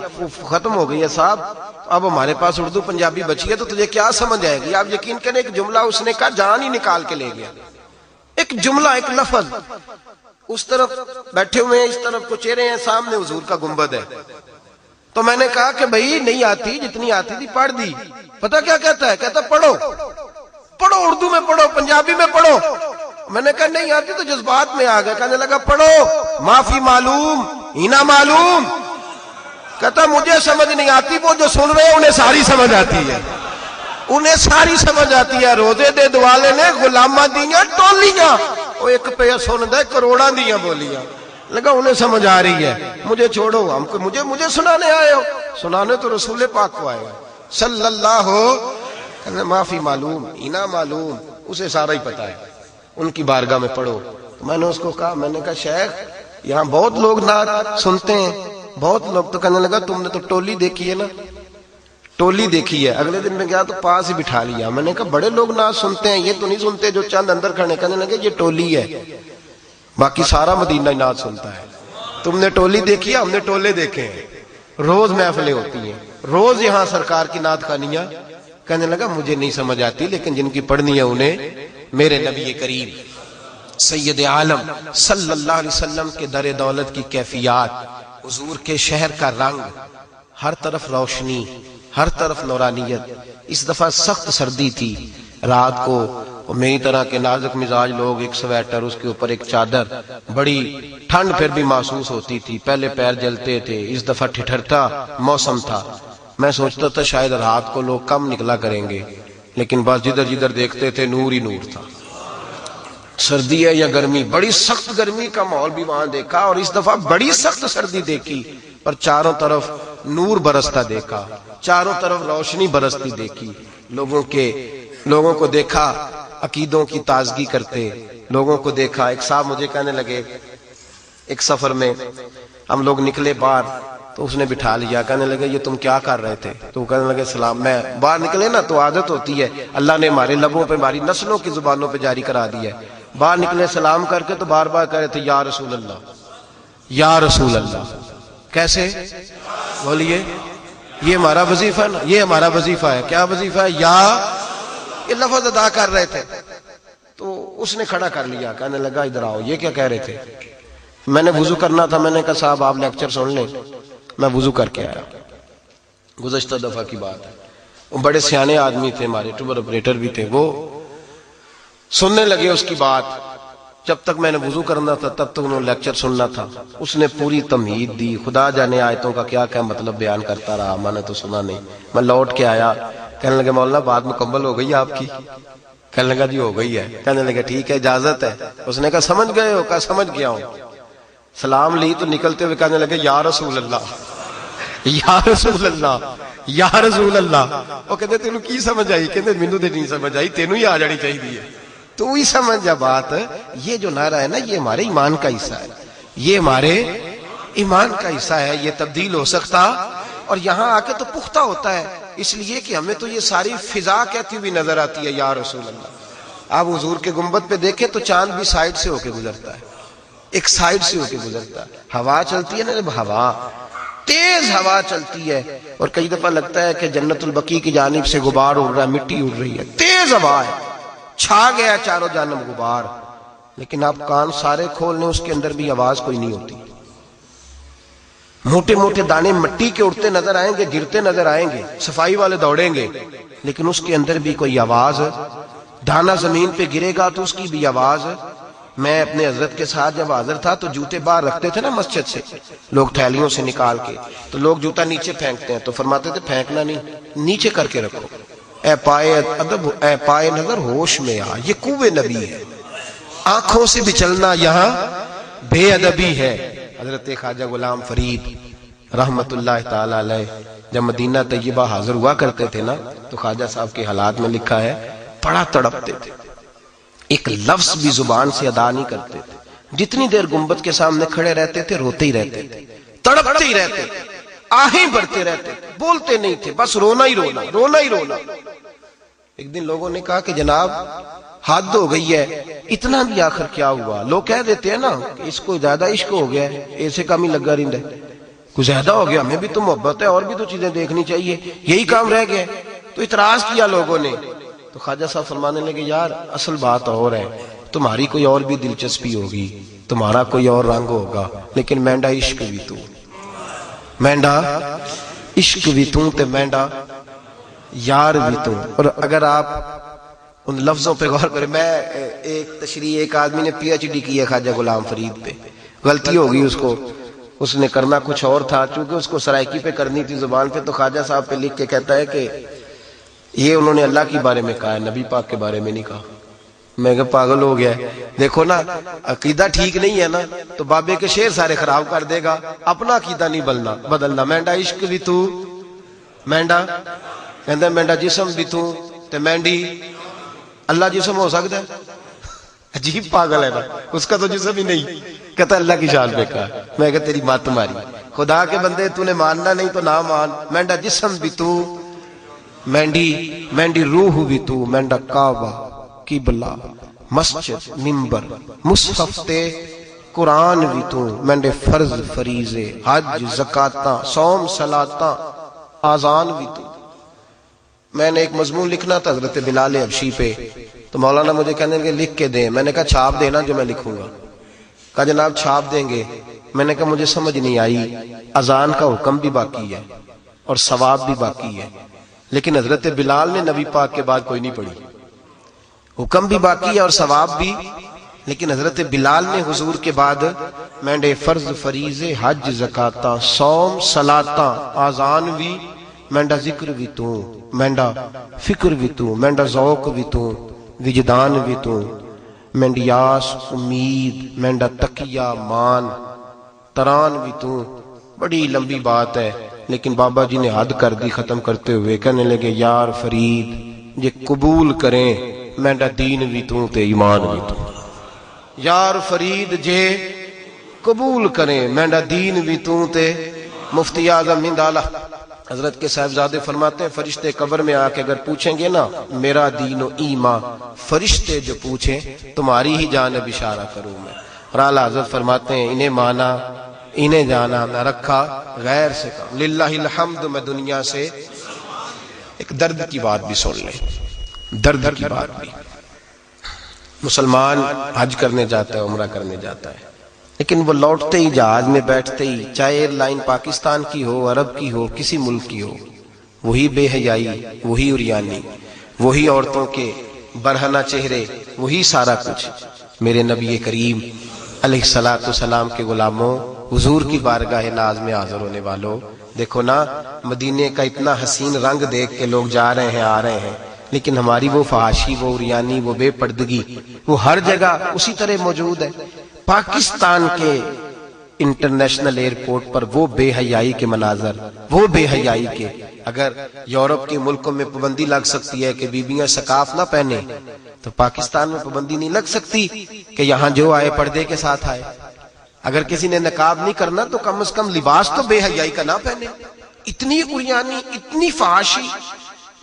ختم ہو گئی ہے صاحب، اب ہمارے پاس اردو پنجابی بچی ہے، تو تجھے کیا سمجھ آئے گی؟ آپ یقین کریں ایک جملہ اس نے کہا جان ہی نکال کے لے گیا. ایک جملہ، ایک لفظ. اس طرف بیٹھے ہوئے ہیں، اس طرف کو چہرے ہیں، سامنے حضور کا گنبد ہے. تو میں نے کہا کہ بھائی نہیں آتی، جتنی آتی تھی پڑھ دی. پتہ کیا کہتا ہے؟ کہتا پڑھو پڑھو، اردو میں پڑھو، پنجابی میں پڑھو. میں نے کہا نہیں آتی، تو جذبات میں آ گیا، کہنے لگا پڑھو معافی معلوم ہینا معلوم. کہتا مجھے سمجھ نہیں آتی، وہ جو سن رہے ہیں انہیں ساری سمجھ آتی ہے، انہیں ساری سمجھ آتی ہے. روزے دے دوالے نے غلامہ دیاں ٹولیاں، وہ ایک پہ سن دے کروڑاں دیاں بولیاں. لگا انہیں سمجھ آ رہی ہے، مجھے چھوڑو، ہم کو مجھے سنانے آئے ہو. سنانے تو رسول پاک کو آئے ہو صلی اللہ ہو. معافی معلوم اینا معلوم، اسے سارا ہی پتا ہے، ان کی بارگاہ میں پڑھو. تو میں نے اس کو کہا، میں نے کہا شیخ یہاں بہت لوگ نعت سنتے ہیں، بہت لوگ. تو کہنے لگا تم نے تو ٹولی دیکھی ہے نا، ٹولی دیکھی ہے. اگلے دن میں گیا تو پاس ہی بٹھا لیا. میں نے کہا بڑے لوگ نعت سنتے ہیں، یہ تو نہیں سنتے جو چند اندر کھڑے. کہنے لگے یہ ٹولی ہے، باقی سارا مدینہ نعت سنتا ہے. تم نے ٹولی دیکھی ہے، ہم نے ٹولے دیکھے ہیں. روز محفلیں ہوتی ہیں، روز یہاں سرکار کی نعت خوانیاں. کہنے لگا مجھے نہیں سمجھ آتی، لیکن جن کی پڑھنی ہے انہیں میرے نبی کریم سید عالم صلی اللہ علیہ وسلم کے در دولت کی کیفیات، حضور کے شہر کا رنگ، ہر طرف روشنی، ہر طرف نورانیت. اس دفعہ سخت سردی تھی رات کو، میری طرح کے نازک مزاج لوگ ایک سویٹر، اس کے اوپر ایک چادر، بڑی ٹھنڈ پھر بھی محسوس ہوتی تھی. پہلے پیر جلتے تھے، اس دفعہ ٹھٹھرتا موسم تھا. میں سوچتا تھا شاید رات کو لوگ کم نکلا کریں گے، لیکن بس جدھر جدھر دیکھتے تھے نور ہی نور تھا. سردی ہے یا گرمی، بڑی سخت گرمی کا ماحول بھی وہاں دیکھا، اور اس دفعہ بڑی سخت سردی دیکھی، پر چاروں طرف نور برستا دیکھا، چاروں طرف روشنی برستی دیکھی. لوگوں کو دیکھا عقیدوں کی تازگی کرتے، لوگوں کو دیکھا. ایک صاحب مجھے کہنے لگے، ایک سفر میں ہم لوگ نکلے باہر، تو اس نے بٹھا لیا. کہنے لگے یہ تم کیا کر رہے تھے؟ تو کہنے لگے سلام. میں باہر نکلے نا تو عادت ہوتی ہے، اللہ نے ہمارے لبوں پہ، ہماری نسلوں کی زبانوں پہ جاری کرا دی ہے. باہر نکلے سلام کر کے تو بار بار کہہ رہے تھے یا رسول اللہ، یا رسول اللہ. کیسے؟ بولیے. یہ ہمارا وظیفہ نا، یہ ہمارا وظیفہ ہے. کیا وظیفہ ہے؟ یا، یہ لفظ ادا کر رہے تھے. تو اس نے کھڑا کر لیا، کہنے لگا ادھر آؤ، یہ کیا کہہ رہے تھے؟ میں نے وضو کرنا تھا. میں نے کہا صاحب آپ لیکچر سن لیں. میں وضو کر کے آیا، گزشتہ دفعہ کی بات ہے. وہ بڑے سیانے آدمی تھے، ہمارے ٹور آپریٹر بھی تھے. وہ سننے لگے اس کی بات. جب تک میں نے وضو کرنا تھا تب تک انہوں نے لیکچر سننا تھا. اس نے پوری تمہید دی، خدا جانے آیتوں کا کیا کیا مطلب بیان کرتا رہا، میں نے تو سنا نہیں. میں لوٹ کے آیا، کہنے لگے مولانا بات مکمل ہو گئی آپ کی؟ کہنے لگا جی ہو گئی ہے. کہنے لگے ٹھیک ہے اجازت ہے. اس نے کہا سمجھ گئے ہو؟ کہا سمجھ گیا ہوں. سلام لی تو نکلتے ہوئے کہنے لگے یا رسول اللہ، یا رسول اللہ، یا رسول اللہ. وہ کہتے تینوں کی سمجھ آئی؟ کہتے مینوں تے نہیں سمجھ آئی، تینوں ہی آ جانی چاہیے. تو ہی سمجھ جا بات. یہ جو نعرہ ہے نا، یہ ہمارے ایمان کا حصہ ہے، یہ ہمارے ایمان کا حصہ ہے. یہ تبدیل ہو سکتا اور یہاں آ کے تو پختہ ہوتا ہے، اس لیے کہ ہمیں تو یہ ساری فضا کہتی ہوئی نظر آتی ہے یا رسول اللہ. آپ حضور کے گنبد پہ دیکھیں تو چاند بھی سائڈ سے ہو کے گزرتا ہے، ایک سائڈ سے ہو کے گزرتا ہے. ہوا چلتی ہے نا، جب ہوا تیز ہوا چلتی ہے، اور کئی دفعہ لگتا ہے کہ جنت البقیع کی جانب سے غبار اڑ رہا ہے، مٹی اڑ رہی ہے، تیز ہوا ہے، چھا گیا چاروں جانب غبار. لیکن آپ کان سارے کھول لیں، اس کے اندر بھی آواز کوئی نہیں ہوتی. موٹے موٹے دانے مٹی کے اڑتے نظر آئیں گے، گرتے نظر آئیں گے، صفائی والے دوڑیں گے، لیکن اس کے اندر بھی کوئی آواز دانا زمین پہ گرے گا تو اس کی بھی آواز ہے۔ میں اپنے حضرت کے ساتھ جب حاضر تھا تو جوتے باہر رکھتے تھے نا مسجد سے لوگ تھیلیوں سے نکال کے، تو لوگ جوتا نیچے پھینکتے ہیں، تو فرماتے تھے پھینکنا نہیں، نیچے کر کے رکھو، اے پائے ادب، اے پائے نظر ہوش میں آ، یہ کوئے نبی ہے، آنکھوں سے بھی چلنا یہاں بے ادبی ہے۔ حضرت خواجہ غلام فرید رحمت اللہ تعالی علیہ جب مدینہ طیبہ حاضر ہوا کرتے تھے نا، تو خواجہ صاحب کے حالات میں لکھا ہے بڑا تڑپتے تھے، ایک لفظ بھی زبان سے ادا نہیں کرتے تھے، جتنی دیر گنبد کے سامنے کھڑے رہتے تھے روتے ہی رہتے تھے، تڑپتے ہی رہتے تھے، آہیں بڑھتے رہتے تھے، بولتے نہیں تھے، بس رونا ہی رونا، رونا ہی رونا۔ ایک دن لوگوں نے کہا کہ جناب حد ہو گئی ہے، اتنا بھی آخر کیا ہوا؟ لوگ کہہ دیتے ہیں نا کہ اس کو زیادہ عشق ہو گیا ہے، ایسے کام ہی لگا رہتا ہے، کچھ زیادہ ہو گیا، ہمیں بھی تو محبت ہے اور بھی تو چیزیں دیکھنی چاہیے، یہی کام رہ گیا۔ تو اعتراض کیا لوگوں نے، تو خواجہ صاحب فرمانے لگے یار اصل بات اور ہے، تمہاری کوئی اور بھی دلچسپی ہوگی، تمہارا کوئی اور رنگ ہوگا، لیکن مینڈا عشق بھی تو، مینڈا عشق بھی تو تے مینڈا یار بھی تو۔ اور اگر آپ ان لفظوں پہ غور کریں، میں ایک تشریح، ایک آدمی نے پی ایچ ڈی کی ہے خواجہ غلام فرید پہ، غلطی ہوگی اس کو، اس نے کرنا کچھ اور تھا، چونکہ اس کو سرائکی پہ کرنی تھی زبان پہ، تو خواجہ صاحب پہ لکھ کے کہتا ہے کہ یہ انہوں نے اللہ کے بارے میں کہا ہے، نبی پاک کے بارے میں نہیں کہا۔ میں کہ پاگل ہو گیا ہے، دیکھو نا عقیدہ ٹھیک نہیں ہے نا تو بابے کے شعر سارے خراب کر دے گا، اپنا عقیدہ نہیں بدلنا۔ مینڈا عشق بھی تو، مینڈا کہندا مینڈا جسم بھی تو تے مینڈی اللہ جسم ہو سکتا ہے؟ عجیب پاگل ہے نا، اس کا تو جسم ہی نہیں، کہتا اللہ کی شان پہ کہا۔ میں کہ تیری مات ماری، خدا کے بندے تو نے ماننا نہیں تو نہ مان، مینڈا جسم بھی تو، مینڈی روح بھی تو، مینڈا کعبہ قبلہ مسجد ممبر مصحف تے قرآن بھی تو، مینڈے فرض فریضے حج زکاتاں صوم صلاتاں آزان بھی تو۔ میں نے ایک مضمون لکھنا تھا حضرت بلال حبشی پہ، تو مولانا مجھے کہنے لگے لکھ کے دیں، میں نے کہا چھاپ دینا جو میں لکھوں گا، کہا جناب چھاپ دیں گے۔ میں نے کہا مجھے سمجھ نہیں آئی، اذان کا حکم بھی باقی ہے اور ثواب بھی باقی ہے، لیکن حضرت بلال نے نبی پاک کے بعد کوئی نہیں پڑھی، حکم بھی باقی ہے اور ثواب بھی، لیکن حضرت بلال نے حضور کے بعد مینڈے فرض فریضے حج زکاتاں صوم صلاتاں آزان بھی، مینڈا ذکر بھی تو، مینڈا فکر بھی تو، مینڈا ذوق بھی تو، وجدان بھی تو، مینڈی آس امید، مینڈا تقیہ مان تران بھی تو۔ بڑی لمبی بات ہے، لیکن بابا جی نے حد کر دی ختم کرتے ہوئے، کہنے لگے یار فرید یہ قبول کریں، مینڈا دین بھی تو تے ایمان بھی تو، یار فرید جے قبول کریں، مینڈا دین بھی تو تے۔ مفتی اعظم ہندالہ حضرت کے صاحبزادے فرماتے ہیں فرشتے قبر میں آ کے اگر پوچھیں گے نا میرا دین و ایمان، فرشتے جو پوچھیں تمہاری ہی جانب اشارہ کروں میں۔ اور اعلیٰ حضرت فرماتے ہیں انہیں مانا انہیں جانا نہ رکھا غیر سے کام، للہ الحمد۔ میں دنیا سے ایک درد کی بات بھی سن لیں، درد کی بات بھی، مسلمان حج کرنے جاتا ہے عمرہ کرنے جاتا ہے، لیکن وہ لوٹتے ہی جہاز میں بیٹھتے ہی، چاہے ایئر لائن پاکستان کی ہو عرب کی ہو کسی ملک کی ہو، وہی بے حیائی، وہی عریانی، وہی عورتوں کے برہنہ چہرے، وہی سارا کچھ۔ میرے نبی کریم علیہ الصلوۃ والسلام کے غلاموں، حضور کی بارگاہ ناز میں حاضر ہونے والوں، دیکھو نا مدینے کا اتنا حسین رنگ دیکھ کے لوگ جا رہے ہیں آ رہے ہیں، لیکن ہماری وہ فحاشی، وہ عریانی، وہ بے پردگی، وہ ہر جگہ اسی طرح موجود ہے۔ پاکستان کے انٹرنیشنل ایئرپورٹ پر وہ بے حیائی کے مناظر، وہ بے حیائی کے، اگر یورپ کے ملکوں میں پابندی لگ سکتی ہے کہ بیویاں سکاف نہ پہنے، تو پاکستان میں پابندی نہیں لگ سکتی کہ یہاں جو آئے پردے کے ساتھ آئے۔ اگر کسی نے نقاب نہیں کرنا تو کم از کم لباس تو بے حیائی کا نہ پہنے۔ اتنی عریانی، اتنی فحاشی۔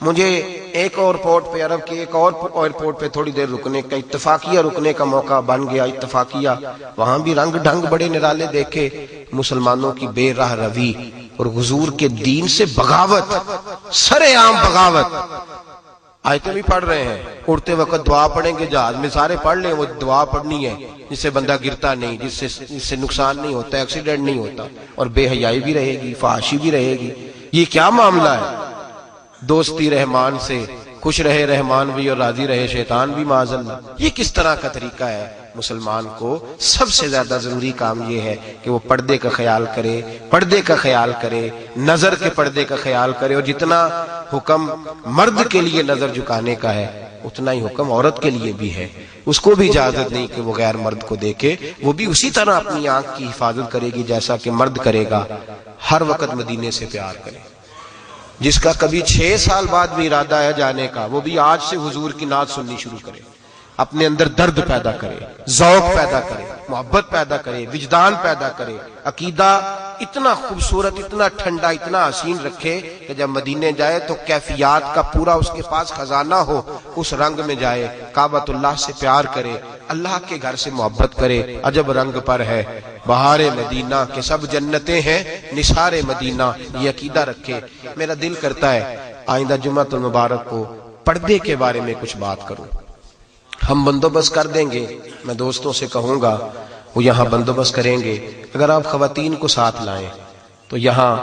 مجھے ایک اور پورٹ پہ، عرب کے ایک اور ایئرپورٹ پہ تھوڑی دیر رکنے کا، اتفاقیہ رکنے کا موقع بن گیا، اتفاقیہ، وہاں بھی رنگ ڈھنگ بڑے نرالے دیکھے، مسلمانوں کی بے راہ روی اور حضور کے دین سے بغاوت، سرے عام بغاوت۔ آیتیں بھی پڑھ رہے ہیں، اڑتے وقت دعا پڑھیں گے، جہاز میں سارے پڑھ لیں، وہ دعا پڑھنی ہے جس سے بندہ گرتا نہیں، جس سے نقصان نہیں ہوتا، ایکسیڈنٹ نہیں ہوتا، اور بے حیائی بھی رہے گی، فحاشی بھی رہے گی۔ یہ کیا معاملہ ہے؟ دوستی رحمان سے خوش رہے رحمان بھی اور راضی رہے شیطان بھی معاذ اللہ۔ یہ کس طرح کا طریقہ ہے؟ مسلمان کو سب سے زیادہ ضروری کام یہ ہے کہ وہ پردے کا خیال کرے، پردے کا خیال کرے، نظر کے پردے کا خیال کرے، اور جتنا حکم مرد کے لیے نظر جھکانے کا ہے اتنا ہی حکم عورت کے لیے بھی ہے۔ اس کو بھی اجازت نہیں کہ وہ غیر مرد کو دیکھے، وہ بھی اسی طرح اپنی آنکھ کی حفاظت کرے گی جیسا کہ مرد کرے گا۔ ہر وقت مدینے سے پیار کرے۔ جس کا کبھی 6 سال بعد بھی ارادہ ہے جانے کا، وہ بھی آج سے حضور کی نعت سننی شروع کرے، اپنے اندر درد پیدا کرے، ذوق پیدا کرے، محبت پیدا کرے، وجدان پیدا کرے، عقیدہ اتنا خوبصورت، اتنا ٹھنڈا، اتنا حسین رکھے کہ جب مدینے جائے تو کیفیات کا پورا اس کے پاس خزانہ ہو، اس رنگ میں جائے، کعبۃ اللہ سے پیار کرے، اللہ کے گھر سے محبت کرے۔ عجب رنگ پر ہے بہار مدینہ کہ سب جنتیں ہیں نثار مدینہ، یہ عقیدہ رکھے۔ میرا دل کرتا ہے آئندہ جمعۃ المبارک کو پردے کے بارے میں کچھ بات کروں۔ ہم بندوبست کر دیں گے، میں دوستوں سے کہوں گا وہ یہاں بندوبست کریں گے۔ اگر آپ خواتین کو ساتھ لائیں تو یہاں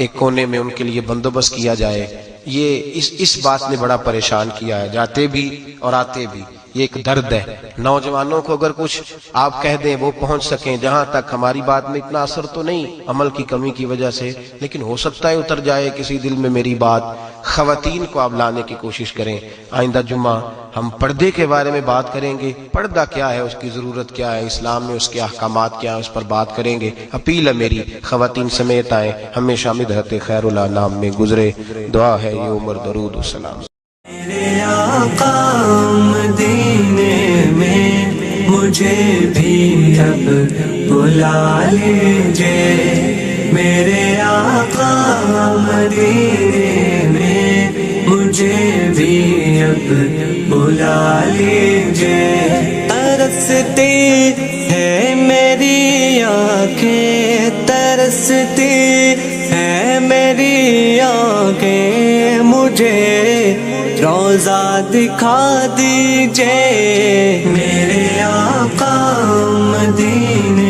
ایک کونے میں ان کے لیے بندوبست کیا جائے۔ یہ اس بات نے بڑا پریشان کیا ہے، جاتے بھی اور آتے بھی، یہ ایک درد ہے۔ نوجوانوں کو اگر کچھ آپ کہہ دیں وہ پہنچ سکیں، جہاں تک ہماری بات میں اتنا اثر تو نہیں عمل کی کمی کی وجہ سے، لیکن ہو سکتا ہے اتر جائے کسی دل میں میری بات۔ خواتین کو آپ لانے کی کوشش کریں۔ آئندہ جمعہ ہم پردے کے بارے میں بات کریں گے، پردہ کیا ہے، اس کی ضرورت کیا ہے، اسلام میں اس کے احکامات کیا ہیں، اس پر بات کریں گے۔ اپیل ہے میری خواتین سمیت آئیں، ہمیشہ مدحت خیر الانام میں گزرے۔ دعا ہے یہ عمر درود و سلام۔ میرے آقا مدینے میں مجھے بھی اب بلا لیجئے، میرے آقا مدینے میں مجھے بھی اب بلا لیجئے۔ ترستی ہے میری آنکھیں، ترستی ہے میری آنکھیں، مجھے روضہ دکھا دیجئے، میرے آقا مدینے